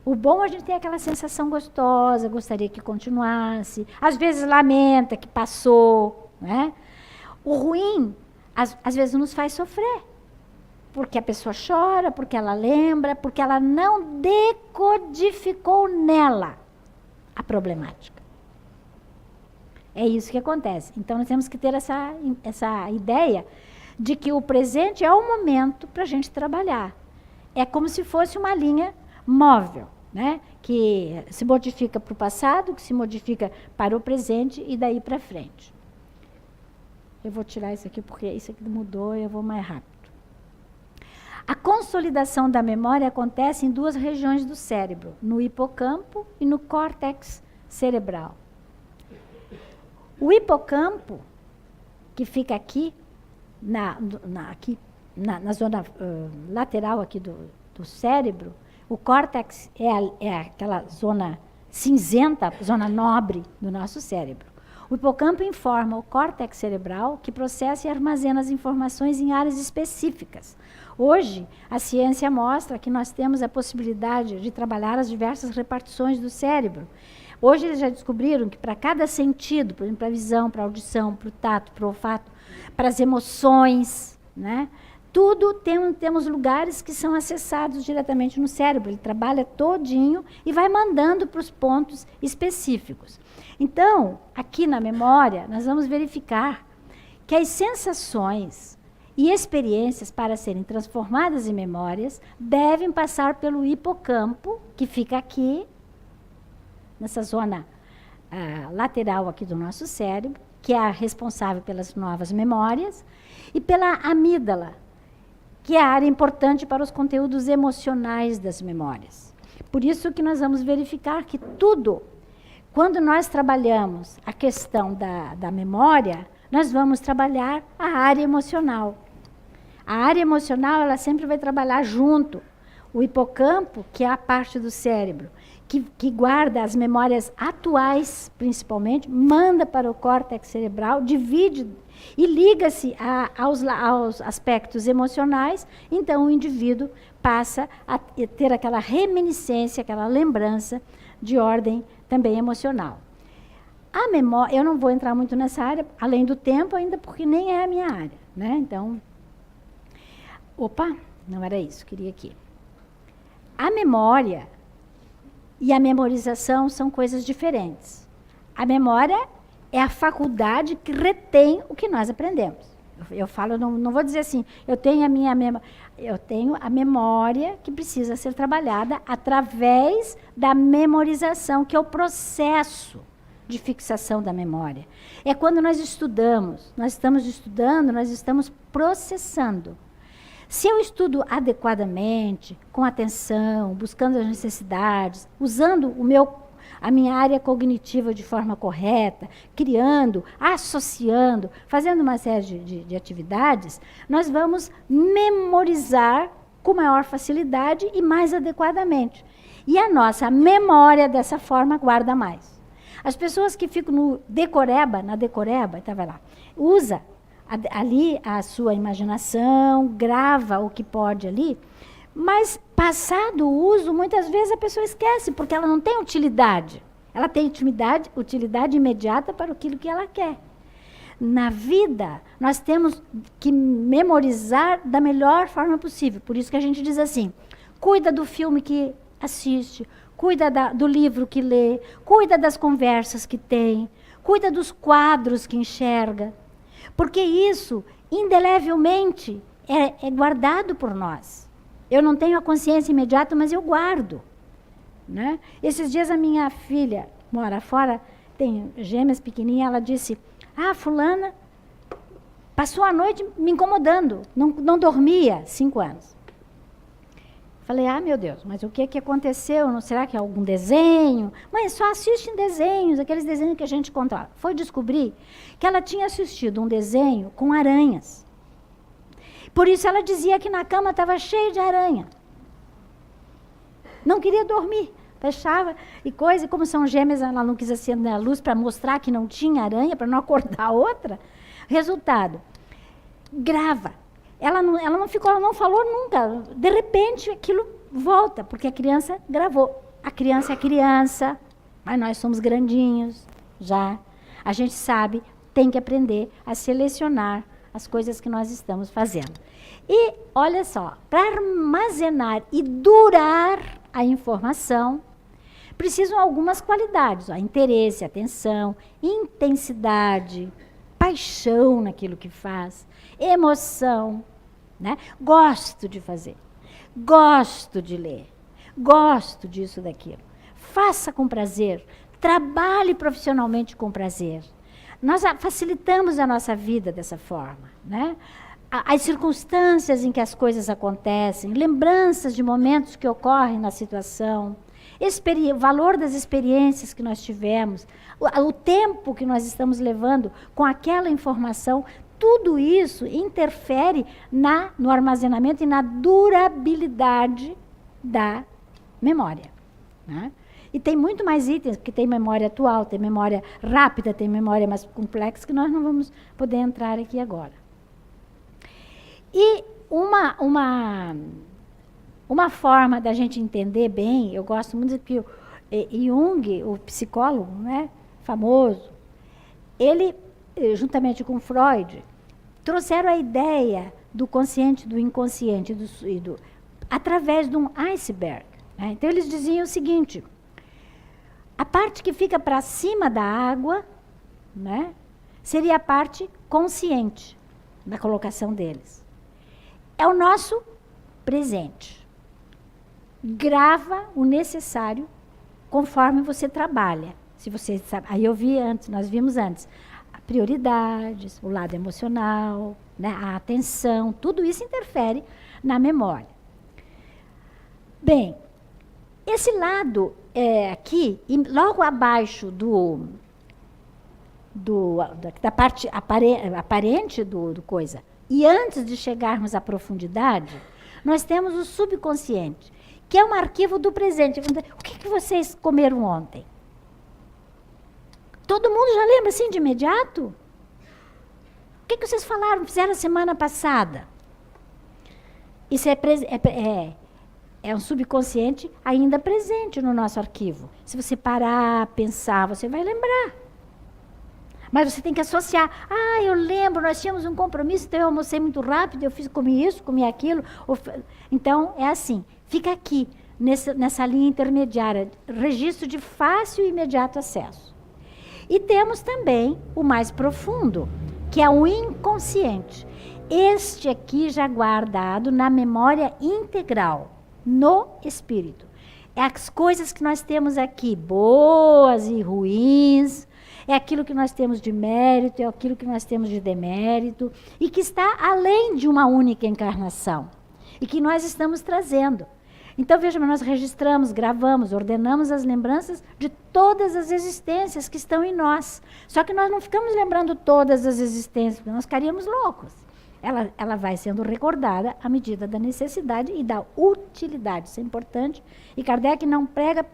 O bom, a gente tem aquela sensação gostosa, gostaria que continuasse. Às vezes lamenta que passou, né? O ruim, às vezes nos faz sofrer. Porque a pessoa chora, porque ela lembra, porque ela não decodificou nela a problemática. É isso que acontece. Então, nós temos que ter essa ideia de que o presente é o momento para a gente trabalhar. É como se fosse uma linha móvel, né? Que se modifica para o passado, que se modifica para o presente e daí para frente. Eu vou tirar isso aqui porque isso aqui mudou e eu vou mais rápido. A consolidação da memória acontece em duas regiões do cérebro, no hipocampo e no córtex cerebral. O hipocampo, que fica aqui, na zona lateral aqui do cérebro, o córtex é aquela zona cinzenta, zona nobre do nosso cérebro. O hipocampo informa o córtex cerebral, que processa e armazena as informações em áreas específicas. Hoje, a ciência mostra que nós temos a possibilidade de trabalhar as diversas repartições do cérebro. Hoje eles já descobriram que para cada sentido, por exemplo, para a visão, para a audição, para o tato, para o olfato, para as emoções, né? Tudo temos lugares que são acessados diretamente no cérebro. Ele trabalha todinho e vai mandando para os pontos específicos. Então, aqui na memória, nós vamos verificar que as sensações e experiências, para serem transformadas em memórias, devem passar pelo hipocampo, que fica aqui, nessa zona lateral aqui do nosso cérebro, que é a responsável pelas novas memórias, e pela amígdala, que é a área importante para os conteúdos emocionais das memórias. Por isso que nós vamos verificar que tudo, quando nós trabalhamos a questão da memória, nós vamos trabalhar a área emocional. A área emocional, ela sempre vai trabalhar junto. O hipocampo, que é a parte do cérebro, que guarda as memórias atuais, principalmente, manda para o córtex cerebral, divide e liga-se aos aspectos emocionais, então o indivíduo passa a ter aquela reminiscência, aquela lembrança de ordem também emocional. A memória, eu não vou entrar muito nessa área, além do tempo ainda, porque nem é a minha área, né? Então, não era isso, queria aqui. A memória e a memorização são coisas diferentes. A memória é a faculdade que retém o que nós aprendemos. Eu falo, não vou dizer assim, eu tenho a memória que precisa ser trabalhada através da memorização, que é o processo de fixação da memória. É quando nós estudamos, nós estamos processando. Se eu estudo adequadamente, com atenção, buscando as necessidades, usando a minha área cognitiva de forma correta, criando, associando, fazendo uma série de atividades, nós vamos memorizar com maior facilidade e mais adequadamente. E a nossa memória, dessa forma, guarda mais. As pessoas que ficam na decoreba, então vai lá, usa ali a sua imaginação, grava o que pode ali, mas passado o uso, muitas vezes a pessoa esquece, porque ela não tem utilidade. Ela tem utilidade imediata para aquilo que ela quer. Na vida, nós temos que memorizar da melhor forma possível. Por isso que a gente diz assim, cuida do filme que assiste, cuida do livro que lê, cuida das conversas que tem, cuida dos quadros que enxerga. Porque isso, indelevelmente, é guardado por nós. Eu não tenho a consciência imediata, mas eu guardo. Né? Esses dias a minha filha mora fora, tem gêmeas pequenininhas, ela disse, fulana passou a noite me incomodando, não dormia, 5 anos. Falei, meu Deus, mas o que aconteceu? Não, será que é algum desenho? Mãe, só assiste em desenhos, aqueles desenhos que a gente controla. Foi descobrir que ela tinha assistido um desenho com aranhas. Por isso ela dizia que na cama estava cheio de aranha. Não queria dormir, fechava e coisa. E como são gêmeas, ela não quis acender a luz para mostrar que não tinha aranha, para não acordar a outra. Resultado, grava. Ela não falou nunca. De repente, aquilo volta, porque a criança gravou. A criança é criança, mas nós somos grandinhos já. A gente sabe, tem que aprender a selecionar as coisas que nós estamos fazendo. E, olha só, para armazenar e durar a informação, precisam algumas qualidades. Interesse, atenção, intensidade, paixão naquilo que faz, emoção. Né? Gosto de fazer, gosto de ler, gosto disso, daquilo. Faça com prazer, trabalhe profissionalmente com prazer. Nós facilitamos a nossa vida dessa forma. Né? As circunstâncias em que as coisas acontecem, lembranças de momentos que ocorrem na situação, o valor das experiências que nós tivemos, o tempo que nós estamos levando com aquela informação, tudo isso interfere no armazenamento e na durabilidade da memória. Né? E tem muito mais itens, porque tem memória atual, tem memória rápida, tem memória mais complexa, que nós não vamos poder entrar aqui agora. E uma forma da gente entender bem, eu gosto muito que o Jung, o psicólogo, né, famoso, ele, juntamente com Freud, trouxeram a ideia do consciente, do inconsciente, através de um iceberg. Né? Então, eles diziam o seguinte, a parte que fica para cima da água, né, seria a parte consciente da colocação deles. É o nosso presente. Grava o necessário conforme você trabalha. Se você sabe, aí nós vimos antes, prioridades, o lado emocional, né, a atenção, tudo isso interfere na memória. Bem, esse lado aqui, logo abaixo da parte aparente do coisa, e antes de chegarmos à profundidade, nós temos o subconsciente, que é um arquivo do presente. O que vocês comeram ontem? Todo mundo já lembra assim de imediato? O que vocês fizeram a semana passada? Isso é um subconsciente ainda presente no nosso arquivo. Se você parar, pensar, você vai lembrar. Mas você tem que associar. Eu lembro, nós tínhamos um compromisso, então eu almocei muito rápido, comi isso, comi aquilo. Então, é assim, fica aqui, nessa linha intermediária, registro de fácil e imediato acesso. E temos também o mais profundo, que é o inconsciente. Este aqui já guardado na memória integral, no espírito. É as coisas que nós temos aqui, boas e ruins, é aquilo que nós temos de mérito, é aquilo que nós temos de demérito, e que está além de uma única encarnação, e que nós estamos trazendo. Então, veja, nós registramos, gravamos, ordenamos as lembranças de todas as existências que estão em nós. Só que nós não ficamos lembrando todas as existências, porque nós ficaríamos loucos. Ela vai sendo recordada à medida da necessidade e da utilidade. Isso é importante. E Kardec não prega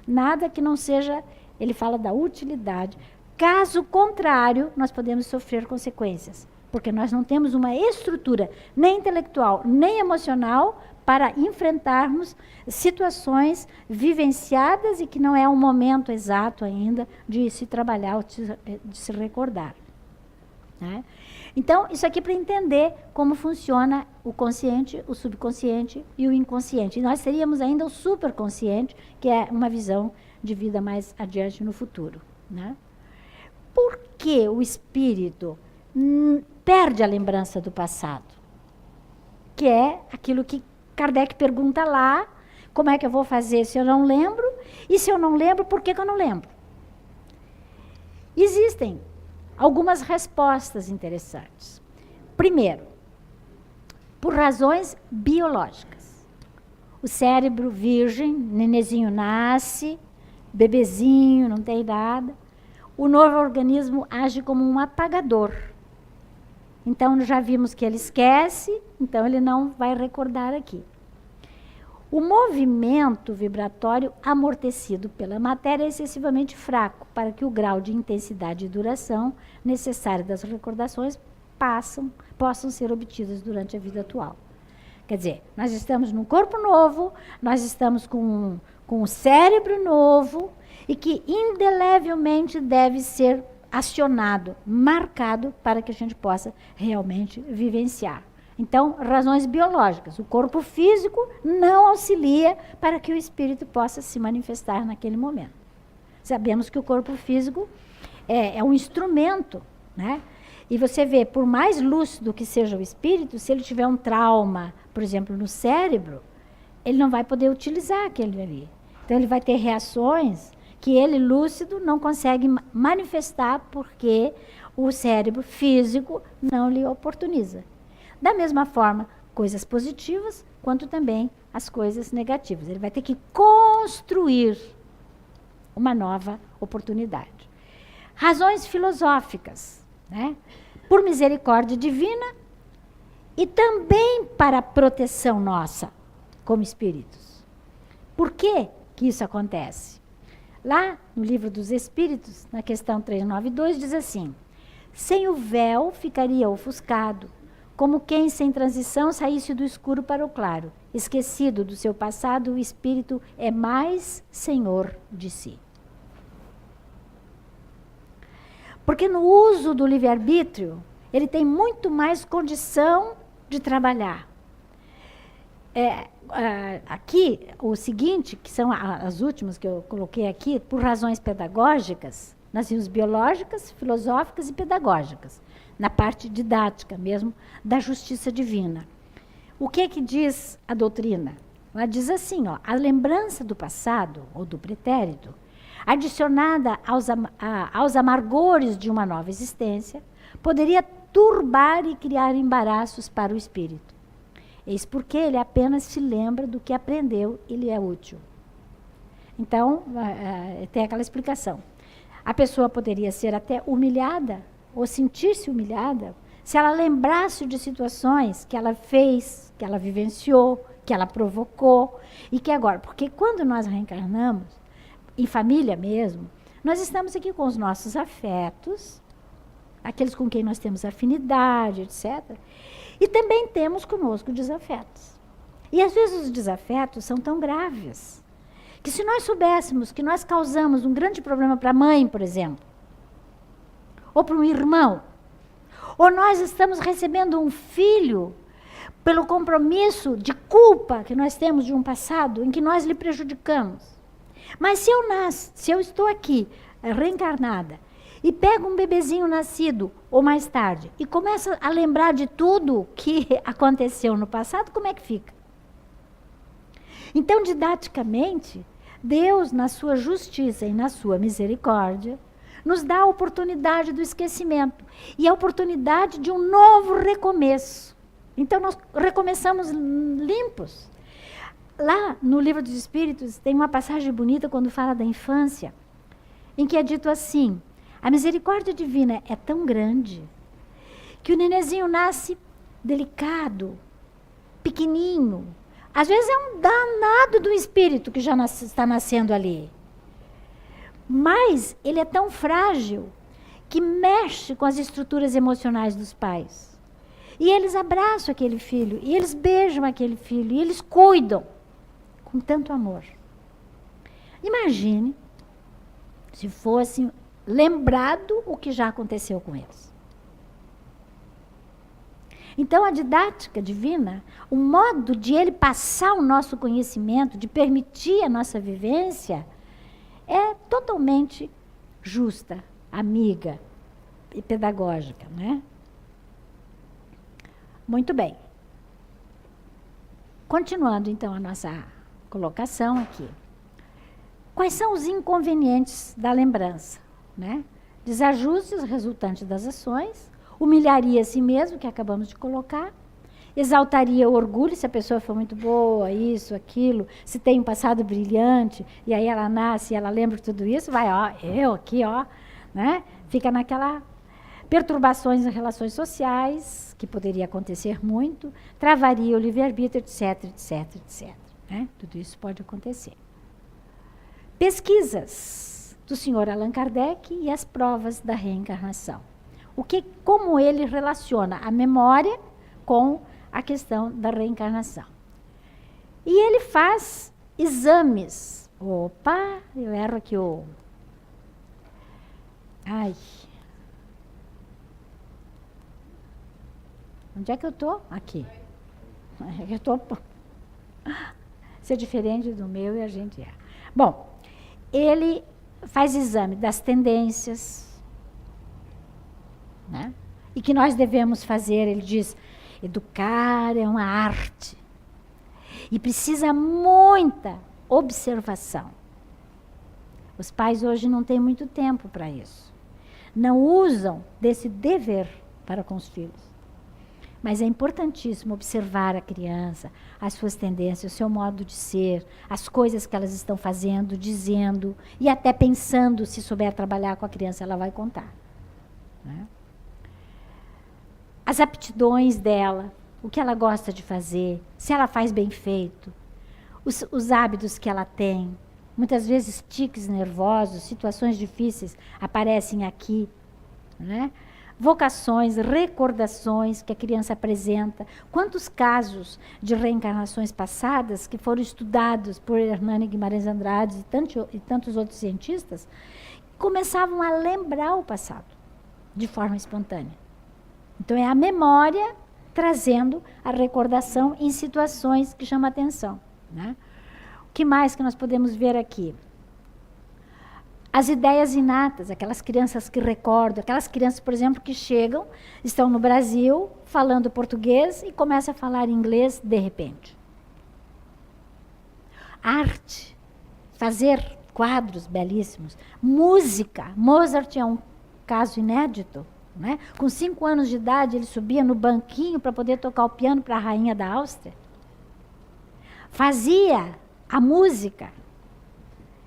nada que não seja... Ele fala da utilidade. Caso contrário, nós podemos sofrer consequências. Porque nós não temos uma estrutura nem intelectual, nem emocional para enfrentarmos situações vivenciadas e que não é um momento exato ainda de se trabalhar, de se recordar. Né? Então, isso aqui para entender como funciona o consciente, o subconsciente e o inconsciente. E nós teríamos ainda o superconsciente, que é uma visão de vida mais adiante no futuro. Né? Por que o espírito perde a lembrança do passado? Que é aquilo que Kardec pergunta lá, como é que eu vou fazer se eu não lembro? E se eu não lembro, por que eu não lembro? Existem algumas respostas interessantes. Primeiro, por razões biológicas. O cérebro virgem, nenenzinho nasce, bebezinho, não tem nada. O novo organismo age como um apagador. Então, já vimos que ele esquece, então ele não vai recordar aqui. O movimento vibratório amortecido pela matéria é excessivamente fraco para que o grau de intensidade e duração necessário das recordações possam ser obtidas durante a vida atual. Quer dizer, nós estamos num corpo novo, nós estamos com um cérebro novo e que indelevelmente deve ser acionado, marcado, para que a gente possa realmente vivenciar. Então, razões biológicas. O corpo físico não auxilia para que o espírito possa se manifestar naquele momento. Sabemos que o corpo físico é um instrumento, né? E você vê, por mais lúcido que seja o espírito, se ele tiver um trauma, por exemplo, no cérebro, ele não vai poder utilizar aquele ali. Então, ele vai ter reações que ele, lúcido, não consegue manifestar porque o cérebro físico não lhe oportuniza. Da mesma forma, coisas positivas, quanto também as coisas negativas. Ele vai ter que construir uma nova oportunidade. Razões filosóficas, né? Por misericórdia divina e também para a proteção nossa, como espíritos. Por que que isso acontece? Lá no Livro dos Espíritos, na questão 392, diz assim: sem o véu ficaria ofuscado, como quem sem transição saísse do escuro para o claro. Esquecido do seu passado, o espírito é mais senhor de si. Porque no uso do livre-arbítrio, ele tem muito mais condição de trabalhar. Aqui, o seguinte, que são as últimas que eu coloquei aqui, por razões pedagógicas, nós temos biológicas, filosóficas e pedagógicas, na parte didática mesmo, da justiça divina. O que diz a doutrina? Ela diz assim, ó, a lembrança do passado, ou do pretérito, adicionada aos amargores de uma nova existência, poderia turbar e criar embaraços para o espírito. Eis porque ele apenas se lembra do que aprendeu e lhe é útil. Então, tem aquela explicação. A pessoa poderia ser até humilhada, ou sentir-se humilhada, se ela lembrasse de situações que ela fez, que ela vivenciou, que ela provocou, e que agora, porque quando nós reencarnamos, em família mesmo, nós estamos aqui com os nossos afetos, aqueles com quem nós temos afinidade, etc. E também temos conosco desafetos. E às vezes os desafetos são tão graves, que se nós soubéssemos que nós causamos um grande problema para a mãe, por exemplo, ou para um irmão, ou nós estamos recebendo um filho pelo compromisso de culpa que nós temos de um passado em que nós lhe prejudicamos. Mas se eu estou aqui, reencarnada, e pego um bebezinho nascido, ou mais tarde, e começo a lembrar de tudo que aconteceu no passado, como é que fica? Então, didaticamente, Deus, na sua justiça e na sua misericórdia, nos dá a oportunidade do esquecimento e a oportunidade de um novo recomeço. Então, nós recomeçamos limpos. Lá no Livro dos Espíritos tem uma passagem bonita quando fala da infância, em que é dito assim: a misericórdia divina é tão grande que o nenenzinho nasce delicado, pequenininho. Às vezes é um danado do espírito que já está nascendo ali. Mas ele é tão frágil que mexe com as estruturas emocionais dos pais. E eles abraçam aquele filho, e eles beijam aquele filho, e eles cuidam com tanto amor. Imagine se fosse lembrado o que já aconteceu com eles. Então, a didática divina, o modo de ele passar o nosso conhecimento, de permitir a nossa vivência, é totalmente justa, amiga e pedagógica, né? Muito bem. Continuando, então, a nossa colocação aqui. Quais são os inconvenientes da lembrança, né? desajustes resultantes das ações, humilharia a si mesmo, que acabamos de colocar, exaltaria o orgulho, se a pessoa for muito boa, isso, aquilo, se tem um passado brilhante, e aí ela nasce e ela lembra de tudo isso, vai, ó, eu aqui, ó, né? Fica naquela perturbações em relações sociais, que poderia acontecer muito, travaria o livre-arbítrio, etc, etc, etc. Né? Tudo isso pode acontecer. Pesquisas do Sr. Allan Kardec e as provas da reencarnação. Como ele relaciona a memória com a questão da reencarnação. E ele faz exames. Opa, eu erro aqui o... Ai... Onde é que eu estou? Aqui. Eu estou... Ser diferente do meu e a gente é. Bom, ele faz exame das tendências, né? E que nós devemos fazer, ele diz, educar é uma arte. E precisa muita observação. Os pais hoje não têm muito tempo para isso. Não usam desse dever para com os filhos. Mas é importantíssimo observar a criança, as suas tendências, o seu modo de ser, as coisas que elas estão fazendo, dizendo, e até pensando, se souber trabalhar com a criança, ela vai contar. Né? As aptidões dela, o que ela gosta de fazer, se ela faz bem feito, os hábitos que ela tem. Muitas vezes tiques nervosos, situações difíceis aparecem aqui, né? Vocações, recordações que a criança apresenta. Quantos casos de reencarnações passadas que foram estudados por Hernani Guimarães Andrade e tantos outros cientistas, começavam a lembrar o passado de forma espontânea. Então é a memória trazendo a recordação em situações que chamam a atenção. Né? O que mais que nós podemos ver aqui? As ideias inatas, aquelas crianças que recordam, aquelas crianças, por exemplo, que chegam, estão no Brasil, falando português e começam a falar inglês de repente. Arte, fazer quadros belíssimos. Música, Mozart é um caso inédito. Né? Com 5 anos de idade, ele subia no banquinho para poder tocar o piano para a rainha da Áustria. Fazia a música.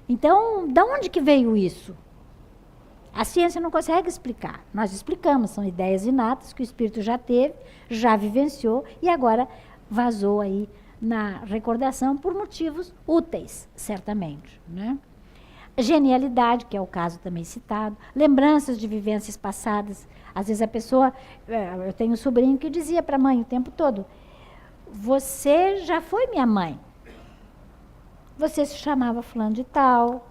Então, de onde que veio isso? A ciência não consegue explicar. Nós explicamos, são ideias inatas que o espírito já teve, já vivenciou e agora vazou aí na recordação por motivos úteis, certamente. Né? Genialidade, que é o caso também citado, lembranças de vivências passadas. Às vezes a pessoa, eu tenho um sobrinho que dizia para a mãe o tempo todo, você já foi minha mãe. Você se chamava fulano de tal,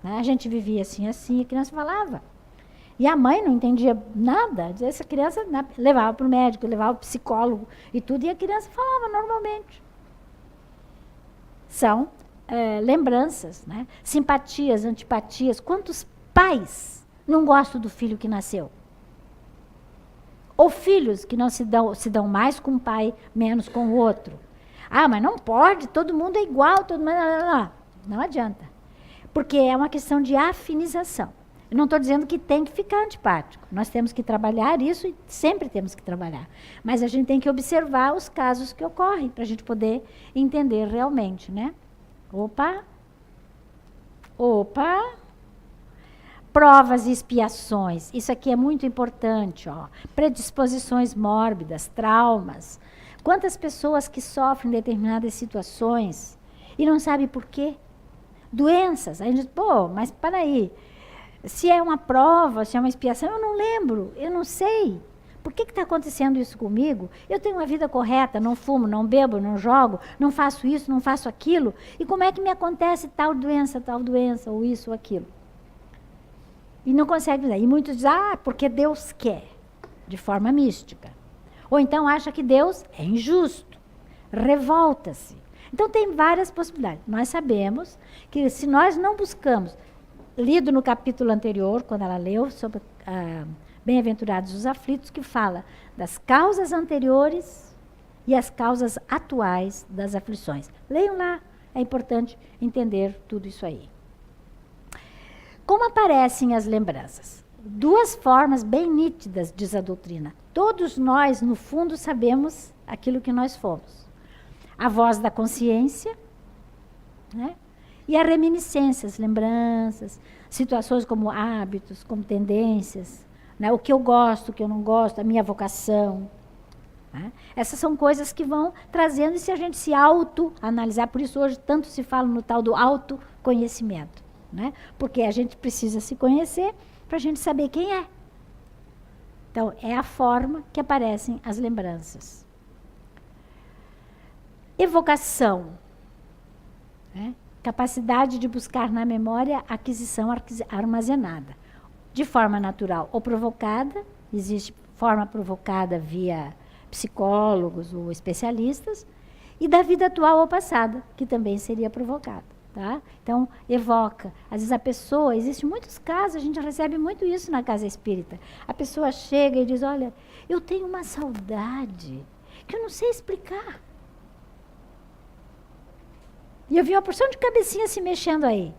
né? A gente vivia assim, assim, a criança falava. E a mãe não entendia nada, essa criança levava para o médico, levava para o psicólogo e tudo, e a criança falava normalmente. São lembranças, né? Simpatias, antipatias. Quantos pais não gostam do filho que nasceu? Ou filhos que não se dão mais com um pai, menos com o outro. Ah, mas não pode, todo mundo é igual, todo mundo... Não adianta. Porque é uma questão de afinização. Eu não estou dizendo que tem que ficar antipático. Nós temos que trabalhar isso e sempre temos que trabalhar. Mas a gente tem que observar os casos que ocorrem para a gente poder entender realmente, né? Opa! Opa! Provas e expiações. Isso aqui é muito importante, ó. Predisposições mórbidas, traumas. Quantas pessoas que sofrem determinadas situações e não sabem por quê? Doenças. Aí a gente diz, pô, mas para aí, se é uma prova, se é uma expiação, eu não lembro, eu não sei. Por que está acontecendo isso comigo? Eu tenho uma vida correta, não fumo, não bebo, não jogo, não faço isso, não faço aquilo. E como é que me acontece tal doença, ou isso ou aquilo? E não consegue dizer. E muitos dizem, porque Deus quer, de forma mística. Ou então acha que Deus é injusto, revolta-se. Então tem várias possibilidades. Nós sabemos que se nós não buscamos, lido no capítulo anterior, quando ela leu sobre Bem-aventurados os aflitos, que fala das causas anteriores e as causas atuais das aflições. Leiam lá, é importante entender tudo isso aí. Como aparecem as lembranças? Duas formas bem nítidas, diz a doutrina. Todos nós, no fundo, sabemos aquilo que nós fomos. A voz da consciência, né? E a reminiscência, as lembranças, situações como hábitos, como tendências, né? O que eu gosto, o que eu não gosto, a minha vocação. Né? Essas são coisas que vão trazendo, e se a gente se auto-analisar, por isso hoje tanto se fala no tal do autoconhecimento, né? Porque a gente precisa se conhecer para a gente saber quem é. Então, é a forma que aparecem as lembranças. Evocação, né? Capacidade de buscar na memória aquisição armazenada, de forma natural ou provocada. Existe forma provocada via psicólogos ou especialistas, e da vida atual ou passada, que também seria provocada. Tá? Então, evoca. Às vezes a pessoa, existem muitos casos, a gente recebe muito isso na casa espírita. A pessoa chega e diz, olha, eu tenho uma saudade que eu não sei explicar. E eu vi uma porção de cabecinha se mexendo aí.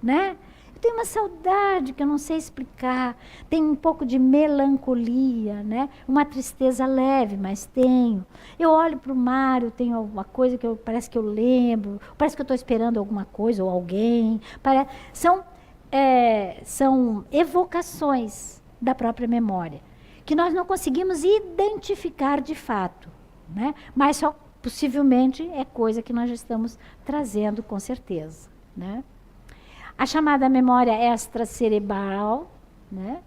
Né? Eu tenho uma saudade que eu não sei explicar. Tenho um pouco de melancolia, né? Uma tristeza leve, mas tenho. Eu olho para o mar, eu tenho alguma coisa que parece que eu lembro, parece que eu estou esperando alguma coisa ou alguém. São evocações da própria memória, que nós não conseguimos identificar de fato, né? Mas só possivelmente é coisa que nós já estamos trazendo com certeza, né? A chamada memória extracerebral, né,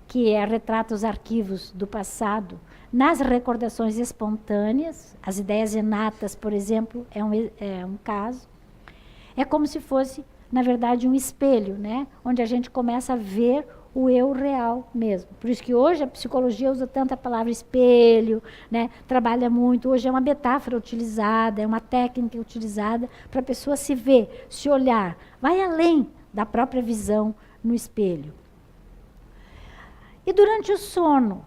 que retrata os arquivos do passado nas recordações espontâneas, as ideias inatas, por exemplo, é um caso. É como se fosse, na verdade, um espelho, né, onde a gente começa a ver o eu real mesmo. Por isso que hoje a psicologia usa tanto a palavra espelho, né, trabalha muito. Hoje é uma metáfora utilizada, é uma técnica utilizada para a pessoa se ver, se olhar. Vai além da própria visão no espelho. E durante o sono,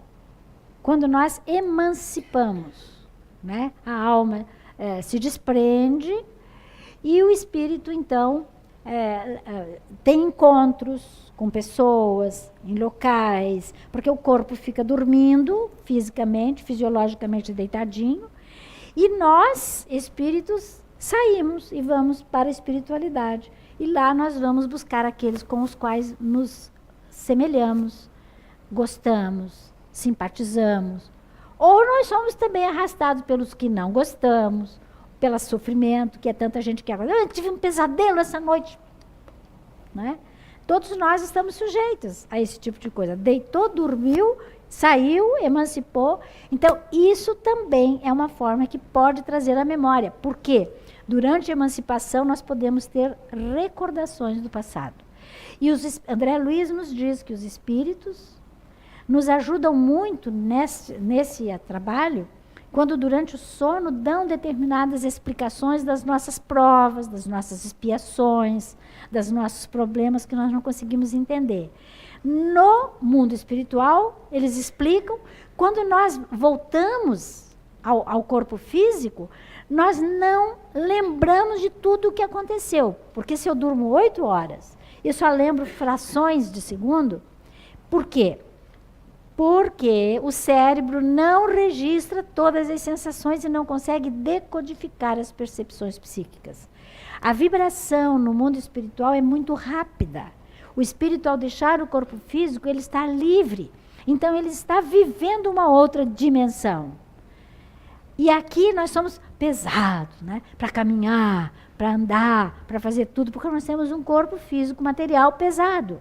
quando nós emancipamos, né, a alma se desprende e o espírito, então, tem encontros com pessoas, em locais, porque o corpo fica dormindo fisicamente, fisiologicamente deitadinho, e nós, espíritos, saímos e vamos para a espiritualidade. E lá nós vamos buscar aqueles com os quais nos semelhamos, gostamos, simpatizamos. Ou nós somos também arrastados pelos que não gostamos, pelo sofrimento, que é tanta gente que agora, eu tive um pesadelo essa noite. Né? Todos nós estamos sujeitos a esse tipo de coisa. Deitou, dormiu, saiu, emancipou. Então, isso também é uma forma que pode trazer a memória. Por quê? Durante a emancipação, nós podemos ter recordações do passado. E André Luiz nos diz que os espíritos nos ajudam muito nesse trabalho, quando durante o sono dão determinadas explicações das nossas provas, das nossas expiações, dos nossos problemas que nós não conseguimos entender. No mundo espiritual, eles explicam, quando nós voltamos ao corpo físico, nós não lembramos de tudo o que aconteceu. Porque se eu durmo 8 horas e só lembro frações de segundo, por quê? Porque o cérebro não registra todas as sensações e não consegue decodificar as percepções psíquicas. A vibração no mundo espiritual é muito rápida. O espírito, ao deixar o corpo físico, ele está livre. Então, ele está vivendo uma outra dimensão. E aqui nós somos pesados, né? Para caminhar, para andar, para fazer tudo, porque nós temos um corpo físico, material pesado.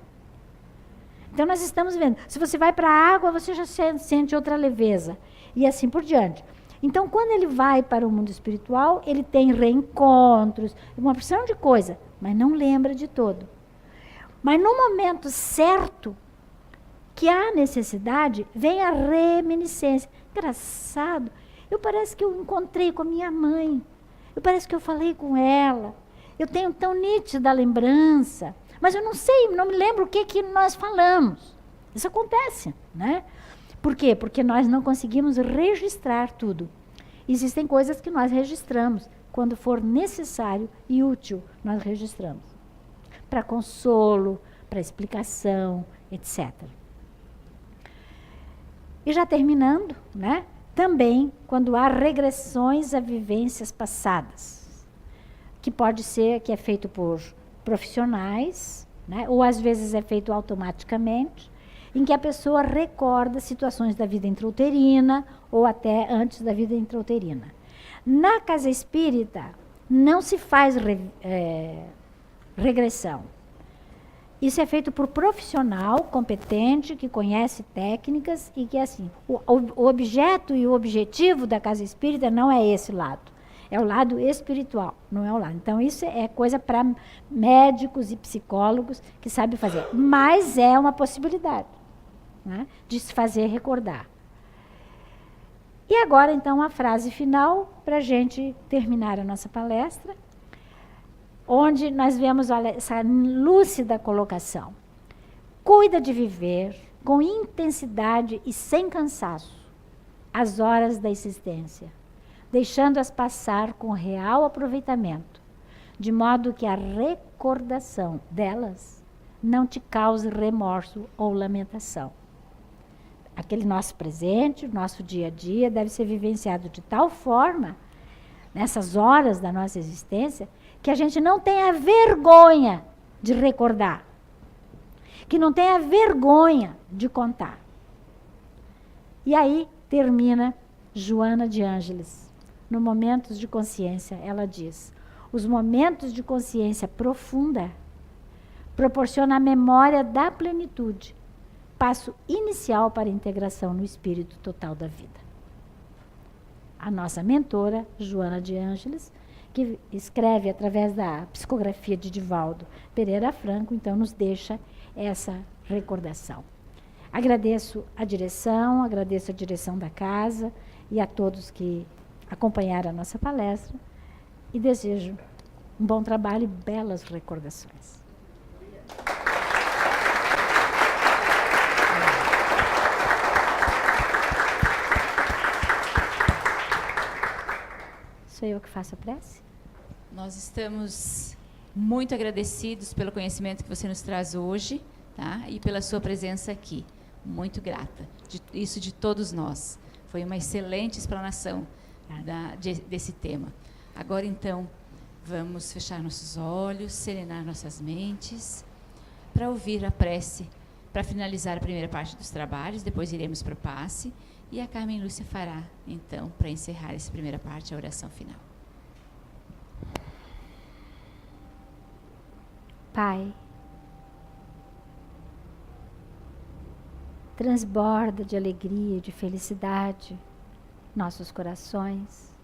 Então, nós estamos vendo. Se você vai para a água, você já sente outra leveza. E assim por diante. Então, quando ele vai para o mundo espiritual, ele tem reencontros, uma porção de coisa, mas não lembra de todo. Mas no momento certo, que há necessidade, vem a reminiscência. Engraçado. Parece que eu encontrei com a minha mãe. Parece que eu falei com ela. Eu tenho tão nítida lembrança. Mas eu não sei, não me lembro o que nós falamos. Isso acontece, né? Por quê? Porque nós não conseguimos registrar tudo. Existem coisas que nós registramos. Quando for necessário e útil, nós registramos. Para consolo, para explicação, etc. E já terminando, né? Também quando há regressões a vivências passadas, que pode ser que é feito por profissionais, né? Ou às vezes é feito automaticamente, em que a pessoa recorda situações da vida intrauterina ou até antes da vida intrauterina. Na casa espírita, não se faz regressão. Isso é feito por profissional competente, que conhece técnicas e que, assim, o objeto e o objetivo da casa espírita não é esse lado. É o lado espiritual, não é o lado. Então, isso é coisa para médicos e psicólogos que sabem fazer. Mas é uma possibilidade, né, de se fazer recordar. E agora, então, a frase final para a gente terminar a nossa palestra, onde nós vemos, olha, essa lúcida colocação. Cuida de viver com intensidade e sem cansaço as horas da existência, deixando-as passar com real aproveitamento, de modo que a recordação delas não te cause remorso ou lamentação. Aquele nosso presente, o nosso dia a dia, deve ser vivenciado de tal forma, nessas horas da nossa existência, que a gente não tenha vergonha de recordar, que não tenha vergonha de contar. E aí termina Joana de Ângeles, no Momentos de Consciência, ela diz: os momentos de consciência profunda proporcionam a memória da plenitude, passo inicial para a integração no espírito total da vida. A nossa mentora, Joana de Ângeles, que escreve através da psicografia de Divaldo Pereira Franco, então nos deixa essa recordação. Agradeço a direção da casa e a todos que acompanharam a nossa palestra e desejo um bom trabalho e belas recordações. Sou eu que faço a prece? Nós estamos muito agradecidos pelo conhecimento que você nos traz hoje, tá? E pela sua presença aqui. Muito grata. Isso de todos nós. Foi uma excelente explanação desse tema. Agora, então, vamos fechar nossos olhos, serenar nossas mentes, para ouvir a prece, para finalizar a primeira parte dos trabalhos. Depois iremos para o passe. E a Carmen Lúcia fará, então, para encerrar essa primeira parte, a oração final. Pai, transborda de alegria e de felicidade nossos corações,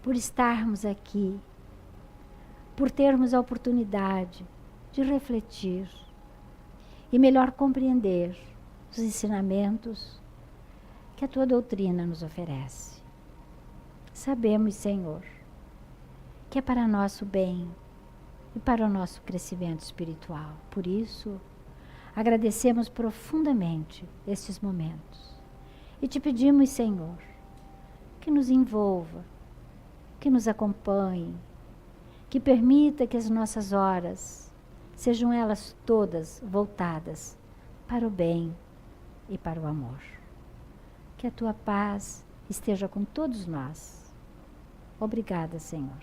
por estarmos aqui, por termos a oportunidade de refletir e melhor compreender os ensinamentos que a tua doutrina nos oferece. Sabemos, Senhor, que é para nosso bem e para o nosso crescimento espiritual. Por isso, agradecemos profundamente estes momentos e te pedimos, Senhor, que nos envolva, que nos acompanhe, que permita que as nossas horas sejam elas todas voltadas para o bem e para o amor. Que a tua paz esteja com todos nós. Obrigada, Senhor.